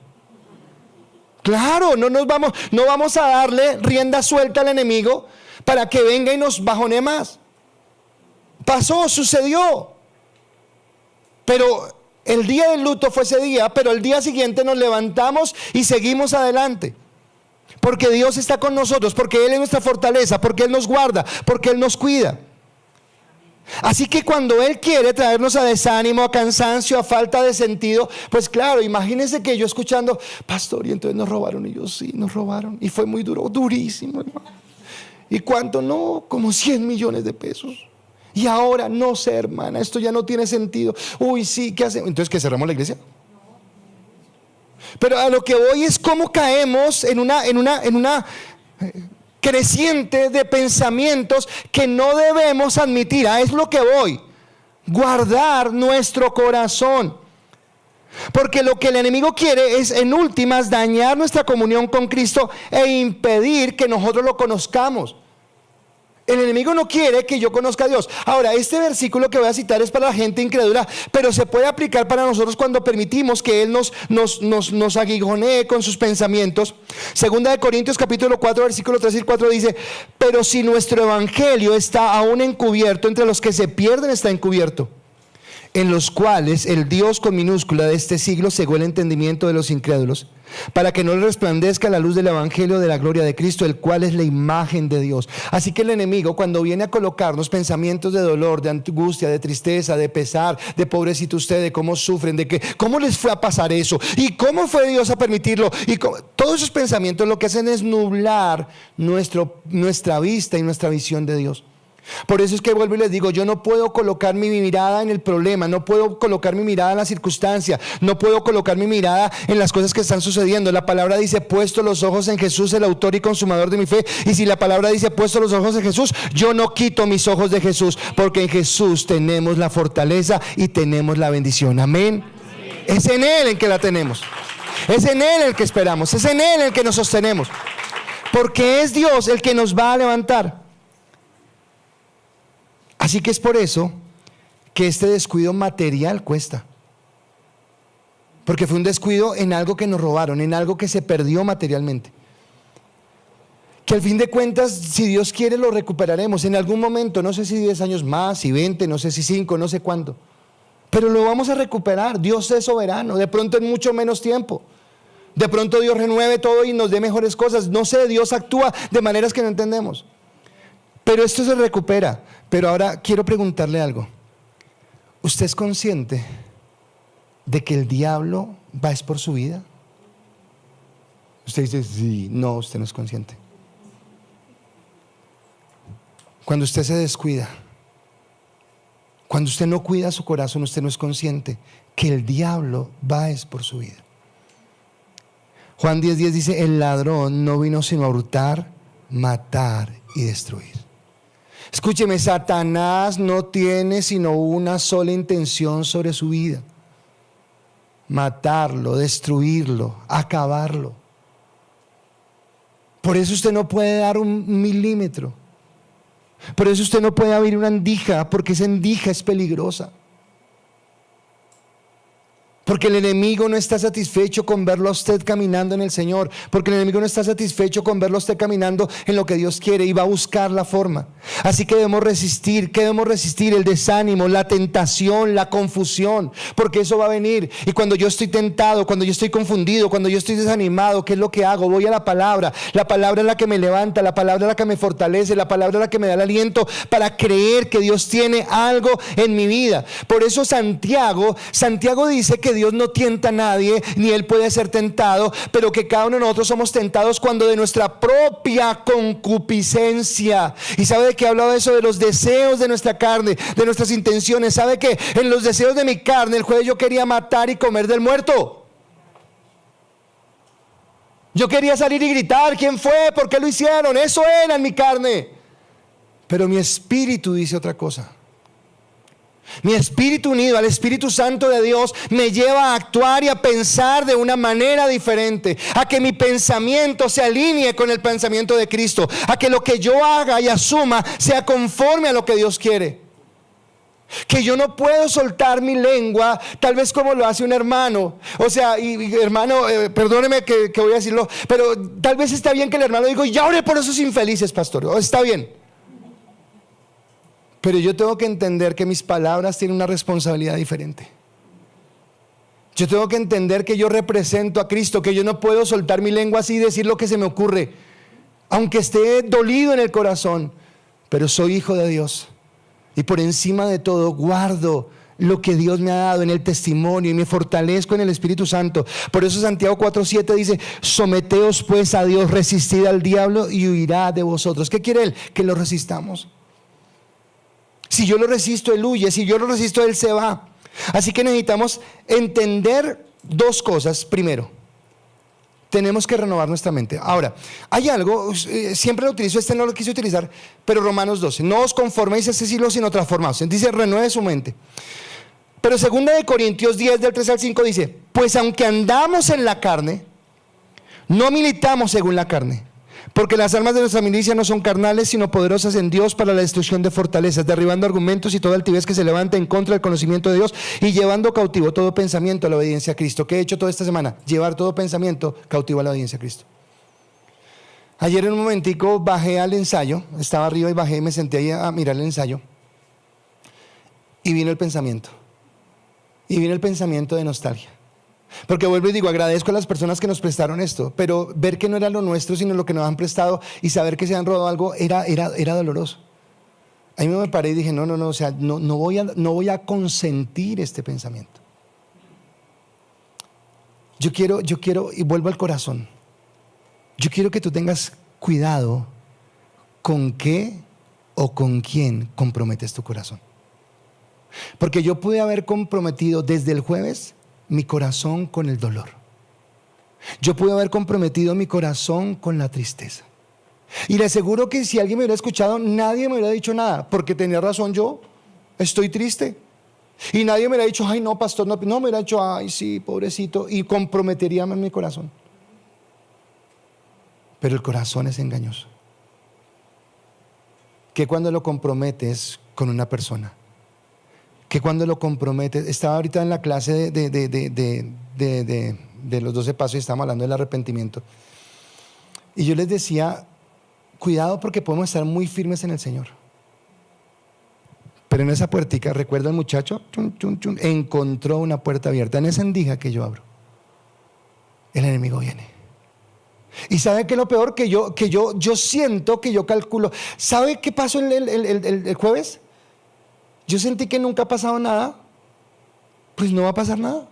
Claro, no vamos a darle rienda suelta al enemigo para que venga y nos bajonee más. Pasó, sucedió. Pero el día del luto fue ese día, pero el día siguiente nos levantamos y seguimos adelante. Porque Dios está con nosotros, porque Él es nuestra fortaleza, porque Él nos guarda, porque Él nos cuida. Así que cuando Él quiere traernos a desánimo, a cansancio, a falta de sentido, pues claro, imagínense que yo escuchando: pastor, y entonces nos robaron. Y yo: sí, nos robaron. Y fue muy duro, durísimo, hermano. ¿Y cuánto? No, como 100 millones de pesos. Y ahora, no sé, hermana, esto ya no tiene sentido. Uy, sí, ¿qué hacemos? Entonces, ¿qué, cerramos la iglesia? Pero a lo que voy es cómo caemos en una creciente de pensamientos que no debemos admitir. Es lo que voy. Guardar nuestro corazón. Porque lo que el enemigo quiere es, en últimas, dañar nuestra comunión con Cristo e impedir que nosotros lo conozcamos. El enemigo no quiere que yo conozca a Dios. Ahora, este versículo que voy a citar es para la gente incrédula, pero se puede aplicar para nosotros cuando permitimos que Él nos aguijonee con sus pensamientos. Segunda de Corintios capítulo 4, versículo 3 y 4 dice: pero si nuestro evangelio está aún encubierto, entre los que se pierden está encubierto, en los cuales el Dios con minúscula de este siglo cegó el entendimiento de los incrédulos, para que no les resplandezca la luz del evangelio de la gloria de Cristo, el cual es la imagen de Dios. Así que el enemigo, cuando viene a colocarnos pensamientos de dolor, de angustia, de tristeza, de pesar, de pobrecito usted, de cómo sufren, de que cómo les fue a pasar eso, y cómo fue Dios a permitirlo, y todos esos pensamientos lo que hacen es nublar nuestra vista y nuestra visión de Dios. Por eso es que vuelvo y les digo, yo no puedo colocar mi mirada en el problema, no puedo colocar mi mirada en la circunstancia, no puedo colocar mi mirada en las cosas que están sucediendo. La palabra dice: puesto los ojos en Jesús, el autor y consumador de mi fe. Y si la palabra dice: puesto los ojos en Jesús, yo no quito mis ojos de Jesús, porque en Jesús tenemos la fortaleza y tenemos la bendición. Amén. Es en Él en que la tenemos, es en Él el que esperamos, es en Él el que nos sostenemos, porque es Dios el que nos va a levantar. Así que es por eso que este descuido material cuesta. Porque fue un descuido en algo que nos robaron, en algo que se perdió materialmente. Que al fin de cuentas, si Dios quiere, lo recuperaremos en algún momento. No sé si 10 años más, si 20, no sé si 5, no sé cuánto. Pero lo vamos a recuperar. Dios es soberano, de pronto en mucho menos tiempo. De pronto Dios renueve todo y nos dé mejores cosas. No sé, Dios actúa de maneras que no entendemos. Pero esto se recupera. Pero ahora quiero preguntarle algo. ¿Usted es consciente de que el diablo va es por su vida? Usted dice: sí. No, usted no es consciente. Cuando usted se descuida, cuando usted no cuida su corazón, usted no es consciente que el diablo va es por su vida. Juan 10:10 dice: el ladrón no vino sino a hurtar, matar y destruir. Escúcheme, Satanás no tiene sino una sola intención sobre su vida: matarlo, destruirlo, acabarlo. Por eso usted no puede dar un milímetro. Por eso usted no puede abrir una endija, porque esa endija es peligrosa. Porque el enemigo no está satisfecho con verlo a usted caminando en el Señor. Porque el enemigo no está satisfecho con verlo a usted caminando en lo que Dios quiere, y va a buscar la forma. Así que debemos resistir. ¿Qué debemos resistir? El desánimo, la tentación, la confusión. Porque eso va a venir. Y cuando yo estoy tentado, cuando yo estoy confundido, cuando yo estoy desanimado, ¿qué es lo que hago? Voy a la palabra. La palabra es la que me levanta, la palabra es la que me fortalece, la palabra es la que me da el aliento para creer que Dios tiene algo en mi vida. Por eso Santiago dice que Dios no tienta a nadie, ni Él puede ser tentado, pero que cada uno de nosotros somos tentados cuando de nuestra propia concupiscencia. ¿Y sabe de qué hablaba eso? De los deseos de nuestra carne, de nuestras intenciones. ¿Sabe que en los deseos de mi carne, el jueves yo quería matar y comer del muerto? Yo quería salir y gritar: ¿quién fue? ¿Por qué lo hicieron? Eso era en mi carne. Pero mi espíritu dice otra cosa. Mi espíritu, unido al Espíritu Santo de Dios, me lleva a actuar y a pensar de una manera diferente, a que mi pensamiento se alinee con el pensamiento de Cristo, a que lo que yo haga y asuma sea conforme a lo que Dios quiere. Que yo no puedo soltar mi lengua, tal vez como lo hace un hermano. O sea, y hermano, perdóneme que voy a decirlo, pero tal vez está bien que el hermano diga: ya oré por esos infelices, pastor. Está bien. Pero yo tengo que entender que mis palabras tienen una responsabilidad diferente. Yo tengo que entender que yo represento a Cristo, que yo no puedo soltar mi lengua así y decir lo que se me ocurre, aunque esté dolido en el corazón. Pero soy hijo de Dios, y por encima de todo guardo lo que Dios me ha dado en el testimonio, y me fortalezco en el Espíritu Santo. Por eso Santiago 4:7 dice: someteos pues a Dios, resistid al diablo y huirá de vosotros. ¿Qué quiere Él? Que lo resistamos. Si yo lo resisto, Él huye. Si yo lo resisto, Él se va. Así que necesitamos entender dos cosas. Primero, tenemos que renovar nuestra mente. Ahora, hay algo, siempre lo utilizo, no lo quise utilizar, pero Romanos 12, no os conforméis a este siglo, sino transformaos. Dice, renueve su mente. Pero 2 Corintios 10, del 3 al 5 dice, pues aunque andamos en la carne, no militamos según la carne. Porque las armas de nuestra milicia no son carnales, sino poderosas en Dios para la destrucción de fortalezas, derribando argumentos y toda altivez que se levanta en contra del conocimiento de Dios y llevando cautivo todo pensamiento a la obediencia a Cristo. ¿Qué he hecho toda esta semana? Llevar todo pensamiento cautivo a la obediencia a Cristo. Ayer en un momentico bajé al ensayo, estaba arriba y bajé y me senté ahí a mirar el ensayo. Y vino el pensamiento. Y vino el pensamiento de nostalgia. Porque vuelvo y digo, agradezco a las personas que nos prestaron esto, pero ver que no era lo nuestro, sino lo que nos han prestado y saber que se han robado algo era doloroso. Ahí me paré y dije, no, o sea, no voy a consentir este pensamiento. Yo quiero, y vuelvo al corazón, yo quiero que tú tengas cuidado con qué o con quién comprometes tu corazón. Porque yo pude haber comprometido desde el jueves mi corazón con el dolor. Yo pude haber comprometido mi corazón con la tristeza. Y le aseguro que si alguien me hubiera escuchado, nadie me hubiera dicho nada, porque tenía razón yo, estoy triste. Y nadie me hubiera dicho, ay no, pastor, no me hubiera dicho, ay sí, pobrecito, y comprometería más mi corazón. Pero el corazón es engañoso. Que cuando lo comprometes con una persona, que cuando lo comprometes, estaba ahorita en la clase de los 12 pasos y estábamos hablando del arrepentimiento. Y yo les decía, cuidado porque podemos estar muy firmes en el Señor. Pero en esa puertica, recuerda el muchacho, encontró una puerta abierta. En esa endija que yo abro, el enemigo viene. Y ¿sabe qué es lo peor? Que yo siento, que yo calculo. ¿Sabe qué pasó el jueves? Yo sentí que nunca ha pasado nada. Pues no va a pasar nada.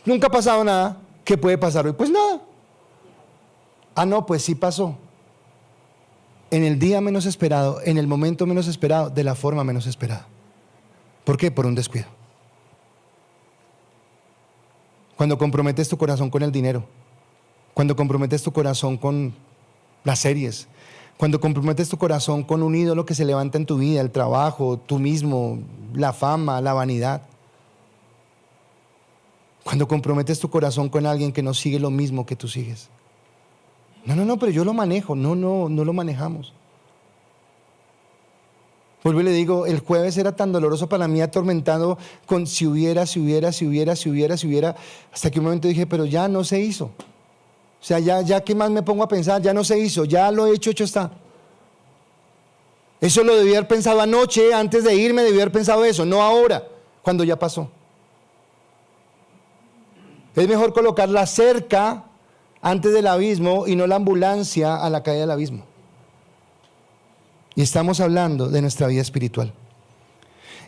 Nunca ha pasado nada. ¿Qué puede pasar hoy? Pues nada. Ah, no, pues sí pasó. En el día menos esperado, en el momento menos esperado, de la forma menos esperada. ¿Por qué? Por un descuido. Cuando comprometes tu corazón con el dinero, cuando comprometes tu corazón con las series, cuando comprometes tu corazón con un ídolo que se levanta en tu vida, el trabajo, tú mismo, la fama, la vanidad. Cuando comprometes tu corazón con alguien que no sigue lo mismo que tú sigues. No, pero yo lo manejo. No lo manejamos. Vuelvo y le digo, el jueves era tan doloroso para mí, atormentado con si hubiera, hasta que un momento dije, pero ya no se hizo. O sea, ya ¿qué más me pongo a pensar? Ya no se hizo, ya lo he hecho está. Eso lo debí haber pensado anoche, antes de irme debí haber pensado eso, no ahora, cuando ya pasó. Es mejor colocar la cerca antes del abismo y no la ambulancia a la caída del abismo. Y estamos hablando de nuestra vida espiritual.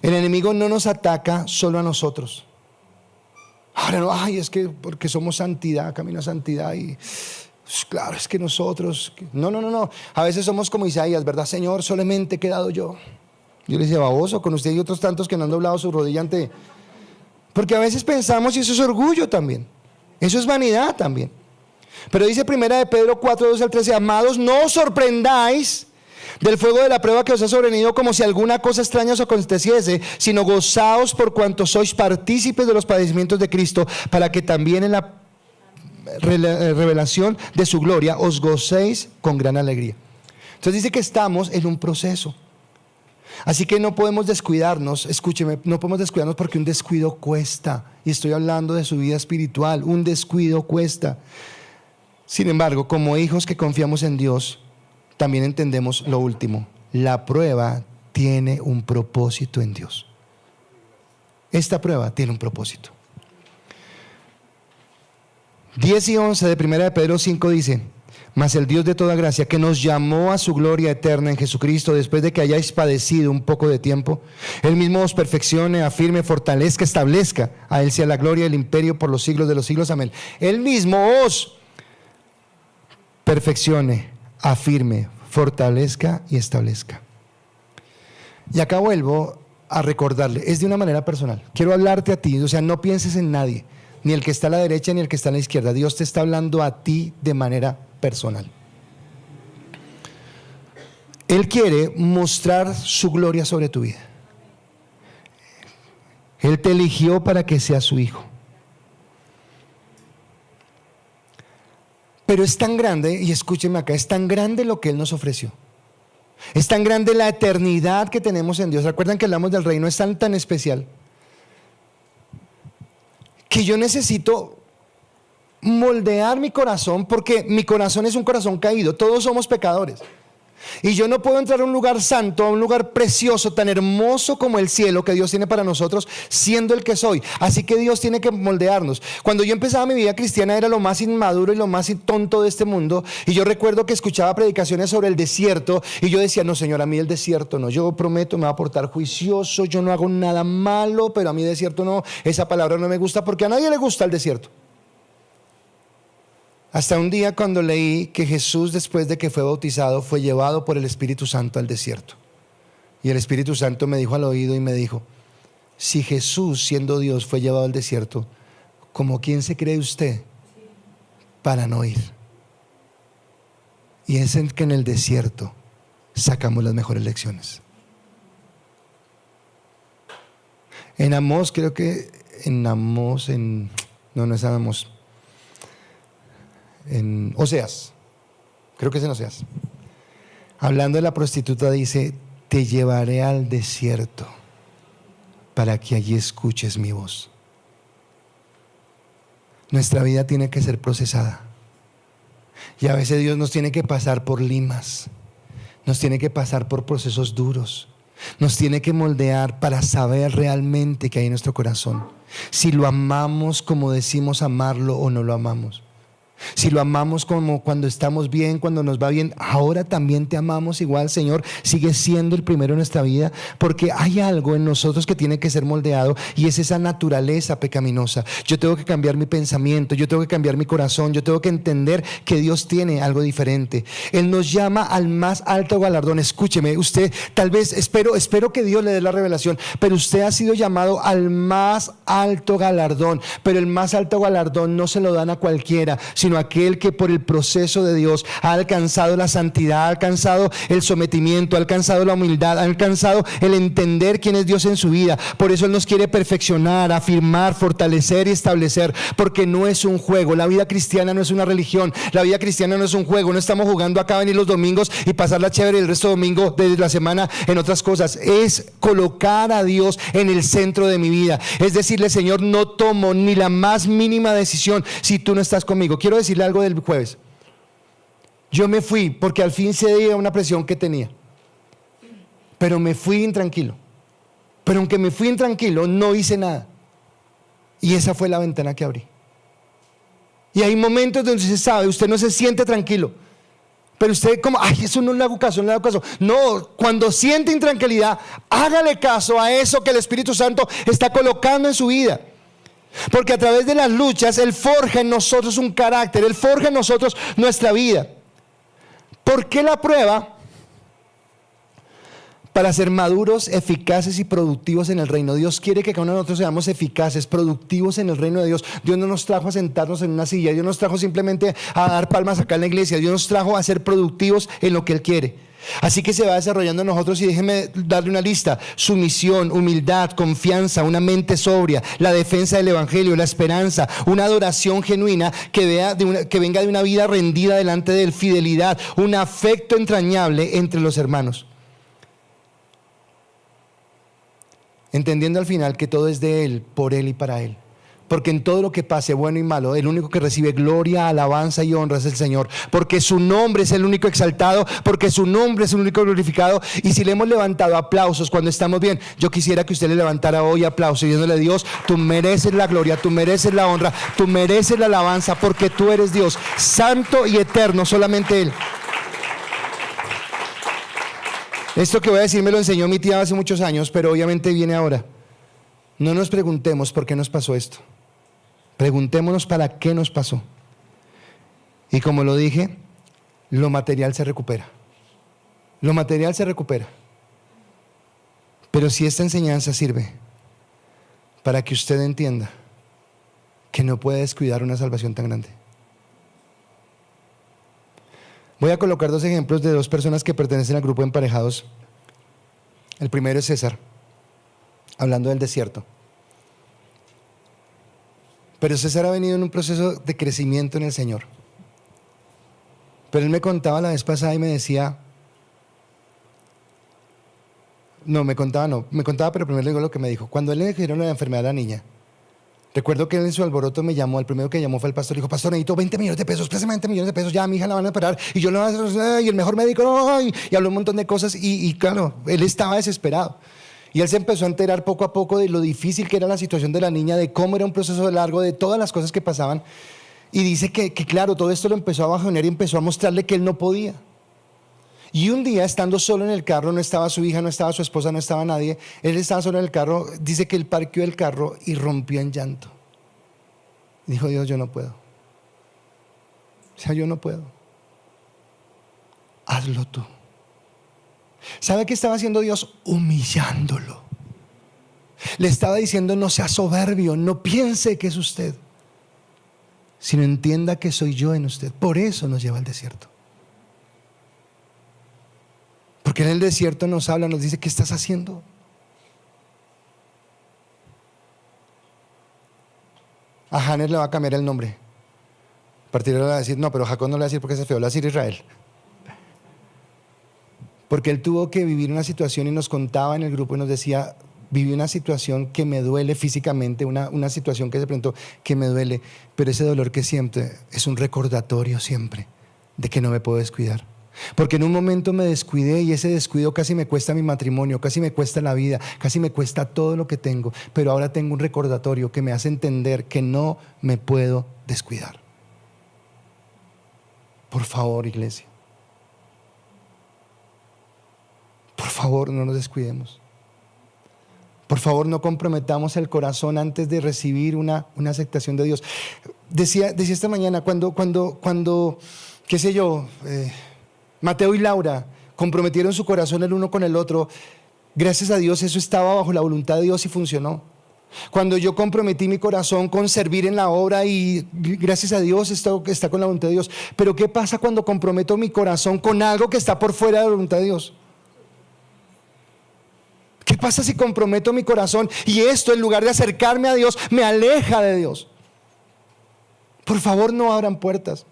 El enemigo no nos ataca solo a nosotros. Ahora no, ay, es que porque somos santidad, camino a santidad y pues, claro, es que nosotros, no. A veces somos como Isaías, ¿verdad, Señor? Solamente he quedado yo. Yo le decía, baboso, con usted y otros tantos que no han doblado su rodilla ante. Porque a veces pensamos, y eso es orgullo también, eso es vanidad también. Pero dice 1 Pedro 4, 12 al 13, amados, no os sorprendáis del fuego de la prueba que os ha sobrevenido como si alguna cosa extraña os aconteciese, sino gozaos por cuanto sois partícipes de los padecimientos de Cristo, para que también en la revelación de su gloria os gocéis con gran alegría. Entonces dice que estamos en un proceso. Así que no podemos descuidarnos, escúcheme, no podemos descuidarnos porque un descuido cuesta. Y estoy hablando de su vida espiritual, un descuido cuesta. Sin embargo, como hijos que confiamos en Dios, también entendemos lo último: la prueba tiene un propósito en Dios. Esta prueba tiene un propósito. 10 y 11 de 1 Pedro 5 dice: mas el Dios de toda gracia, que nos llamó a su gloria eterna en Jesucristo, después de que hayáis padecido un poco de tiempo, Él mismo os perfeccione, afirme, fortalezca, establezca. A Él sea la gloria y el imperio por los siglos de los siglos. Amén. Él mismo os perfeccione, afirme, fortalezca y establezca. Y acá vuelvo a recordarle, es de una manera personal. Quiero hablarte a ti, o sea, no pienses en nadie. ni el que está a la derecha ni el que está a la izquierda. Dios te está hablando a ti de manera personal. Él quiere mostrar su gloria sobre tu vida. Él te eligió para que seas su hijo. Pero es tan grande, y escúcheme acá, es tan grande lo que Él nos ofreció. Es tan grande la eternidad que tenemos en Dios. ¿Recuerdan que hablamos del reino? Es tan especial que yo necesito moldear mi corazón, porque mi corazón es un corazón caído. Todos somos pecadores. Y yo no puedo entrar a un lugar santo, a un lugar precioso, tan hermoso como el cielo que Dios tiene para nosotros, siendo el que soy. Así que Dios tiene que moldearnos. Cuando yo empezaba mi vida cristiana era lo más inmaduro y lo más tonto de este mundo. Y yo recuerdo que escuchaba predicaciones sobre el desierto y yo decía, no Señor, a mí el desierto no. Yo prometo, me voy a portar juicioso, yo no hago nada malo, pero a mí desierto no. Esa palabra no me gusta porque a nadie le gusta el desierto. Hasta un día cuando leí que Jesús, después de que fue bautizado, fue llevado por el Espíritu Santo al desierto. Y el Espíritu Santo me dijo al oído y me dijo, si Jesús, siendo Dios, fue llevado al desierto, ¿cómo quién se cree usted para no ir? Y es en que en el desierto sacamos las mejores lecciones. En Amós, creo que en Amós, no es Amós, en Oseas, creo que es en Oseas, hablando de la prostituta, dice, te llevaré al desierto para que allí escuches mi voz. Nuestra vida tiene que ser procesada, y a veces Dios nos tiene que pasar por limas, nos tiene que pasar por procesos duros, nos tiene que moldear para saber realmente qué hay en nuestro corazón, si lo amamos como decimos amarlo o no lo amamos. Si lo amamos como cuando estamos bien, cuando nos va bien, ahora también te amamos igual, Señor, sigue siendo el primero en nuestra vida, porque hay algo en nosotros que tiene que ser moldeado, y es esa naturaleza pecaminosa. Yo tengo que cambiar mi pensamiento, yo tengo que cambiar mi corazón, yo tengo que entender que Dios tiene algo diferente. Él nos llama al más alto galardón. Escúcheme, usted tal vez, espero que Dios le dé la revelación, pero usted ha sido llamado al más alto galardón, pero el más alto galardón no se lo dan a cualquiera, sino aquel que por el proceso de Dios ha alcanzado la santidad, ha alcanzado el sometimiento, ha alcanzado la humildad, ha alcanzado el entender quién es Dios en su vida. Por eso Él nos quiere perfeccionar, afirmar, fortalecer y establecer, porque no es un juego. La vida cristiana no es una religión, la vida cristiana no es un juego. No estamos jugando acá a venir los domingos y pasarla chévere el resto de domingo de la semana en otras cosas. Es colocar a Dios en el centro de mi vida, es decirle, Señor, no tomo ni la más mínima decisión si tú no estás conmigo. Quiero decirle algo del jueves. Yo me fui porque al fin cedí a una presión que tenía, pero me fui intranquilo. Pero aunque me fui intranquilo, no hice nada, y esa fue la ventana que abrí. Y hay momentos donde se sabe, usted no se siente tranquilo, pero usted como, ay, eso no le hago caso, no le hago caso. No, cuando siente intranquilidad, hágale caso a eso que el Espíritu Santo está colocando en su vida. Porque a través de las luchas Él forja en nosotros un carácter, Él forja en nosotros nuestra vida. ¿Por qué la prueba? Para ser maduros, eficaces y productivos en el reino. Dios quiere que cada uno de nosotros seamos eficaces, productivos en el reino de Dios. Dios no nos trajo a sentarnos en una silla, Dios nos trajo simplemente a dar palmas acá en la iglesia. Dios nos trajo a ser productivos en lo que Él quiere. Así que se va desarrollando en nosotros, y déjeme darle una lista: sumisión, humildad, confianza, una mente sobria, la defensa del evangelio, la esperanza, una adoración genuina que venga de una vida rendida delante de Él, fidelidad, un afecto entrañable entre los hermanos. Entendiendo al final que todo es de Él, por Él y para Él. Porque en todo lo que pase, bueno y malo, el único que recibe gloria, alabanza y honra es el Señor. Porque su nombre es el único exaltado, porque su nombre es el único glorificado. Y si le hemos levantado aplausos cuando estamos bien, yo quisiera que usted le levantara hoy aplausos, diciéndole: Dios, tú mereces la gloria, tú mereces la honra, tú mereces la alabanza, porque tú eres Dios, santo y eterno, solamente Él. Esto que voy a decir me lo enseñó mi tía hace muchos años, pero obviamente viene ahora. No nos preguntemos por qué nos pasó esto. Preguntémonos para qué nos pasó. Y como lo dije, lo material se recupera. Lo material se recupera. Pero si esta enseñanza sirve para que usted entienda que no puede descuidar una salvación tan grande. Voy a colocar 2 ejemplos de 2 personas que pertenecen al grupo de emparejados. El primero es César, hablando del desierto. Pero César ha venido en un proceso de crecimiento en el Señor. Pero él me contaba la vez pasada y me decía, me contaba, pero primero le digo lo que me dijo. Cuando él le dijeron la enfermedad a la niña, recuerdo que él en su alboroto me llamó, el primero que llamó fue el pastor, dijo, pastor, necesito 20 millones de pesos, préstame 20 millones de pesos, ya mi hija la van a operar, y yo lo voy a hacer, y el mejor médico, ay, y habló un montón de cosas, y claro, él estaba desesperado. Y él se empezó a enterar poco a poco de lo difícil que era la situación de la niña, de cómo era un proceso largo, de todas las cosas que pasaban. Y dice que claro, todo esto lo empezó a bajonear y empezó a mostrarle que él no podía. Y un día, estando solo en el carro, no estaba su hija, no estaba su esposa, no estaba nadie, él estaba solo en el carro, dice que él parqueó el carro y rompió en llanto. Dijo, Dios, yo no puedo. O sea, yo no puedo. Hazlo tú. ¿Sabe qué estaba haciendo Dios? Humillándolo. Le estaba diciendo, no sea soberbio, no piense que es usted, sino entienda que soy yo en usted. Por eso nos lleva al desierto. Porque en el desierto nos habla, nos dice, ¿qué estás haciendo? A Hanner le va a cambiar el nombre. A partir de ahora le va a decir, no, pero Jacob no le va a decir porque es feo, le va a decir Israel. Porque él tuvo que vivir una situación y nos contaba en el grupo y nos decía, viví una situación que me duele físicamente, una situación que se presentó que me duele, pero ese dolor que siempre es un recordatorio siempre de que no me puedo descuidar. Porque en un momento me descuidé y ese descuido casi me cuesta mi matrimonio, casi me cuesta la vida, casi me cuesta todo lo que tengo, pero ahora tengo un recordatorio que me hace entender que no me puedo descuidar. Por favor, iglesia, por favor, no nos descuidemos. Por favor, no comprometamos el corazón antes de recibir una aceptación de Dios. Decía esta mañana, cuando qué sé yo, Mateo y Laura comprometieron su corazón el uno con el otro, gracias a Dios eso estaba bajo la voluntad de Dios y funcionó. Cuando yo comprometí mi corazón con servir en la obra y gracias a Dios esto está con la voluntad de Dios. Pero ¿qué pasa cuando comprometo mi corazón con algo que está por fuera de la voluntad de Dios? ¿Qué pasa si comprometo mi corazón y esto, en lugar de acercarme a Dios, me aleja de Dios? Por favor, no abran puertas,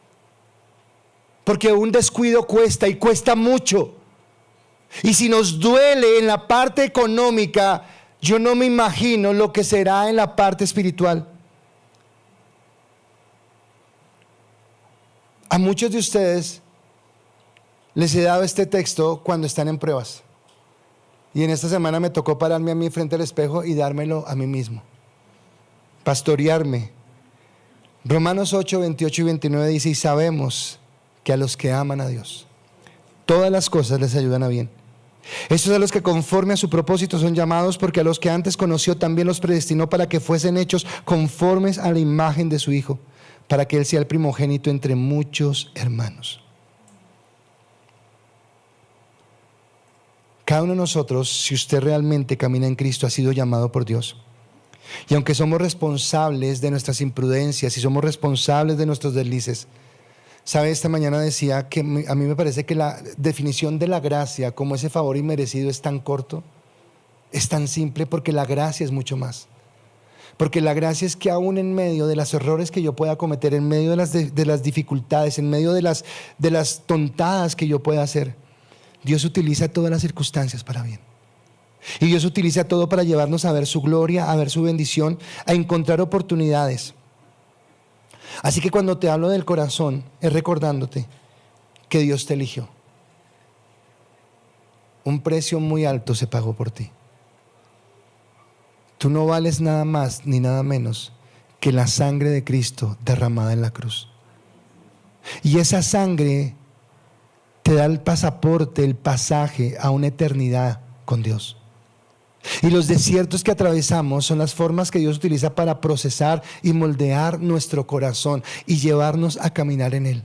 porque un descuido cuesta y cuesta mucho. Y si nos duele en la parte económica, yo no me imagino lo que será en la parte espiritual. A muchos de ustedes les he dado este texto cuando están en pruebas. Y en esta semana me tocó pararme a mí frente al espejo y dármelo a mí mismo. Pastorearme. Romanos 8, 28 y 29 dice, y sabemos que a los que aman a Dios, todas las cosas les ayudan a bien. Estos a los que conforme a su propósito son llamados, porque a los que antes conoció también los predestinó para que fuesen hechos conformes a la imagen de su Hijo, para que Él sea el primogénito entre muchos hermanos. Cada uno de nosotros, si usted realmente camina en Cristo, ha sido llamado por Dios. Y aunque somos responsables de nuestras imprudencias y somos responsables de nuestros deslices, ¿sabe? Esta mañana decía que a mí me parece que la definición de la gracia como ese favor inmerecido es tan corto, es tan simple, porque la gracia es mucho más. Porque la gracia es que aún en medio de los errores que yo pueda cometer, en medio de las dificultades, en medio de las tontadas que yo pueda hacer, Dios utiliza todas las circunstancias para bien. Y Dios utiliza todo para llevarnos a ver su gloria, a ver su bendición, a encontrar oportunidades. Así que cuando te hablo del corazón, es recordándote que Dios te eligió. Un precio muy alto se pagó por ti. Tú no vales nada más ni nada menos que la sangre de Cristo derramada en la cruz. Y esa sangre te da el pasaporte, el pasaje a una eternidad con Dios. Y los desiertos que atravesamos son las formas que Dios utiliza para procesar y moldear nuestro corazón y llevarnos a caminar en Él.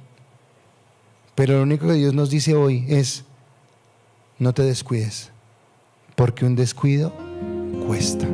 Pero lo único que Dios nos dice hoy es, no te descuides, porque un descuido cuesta.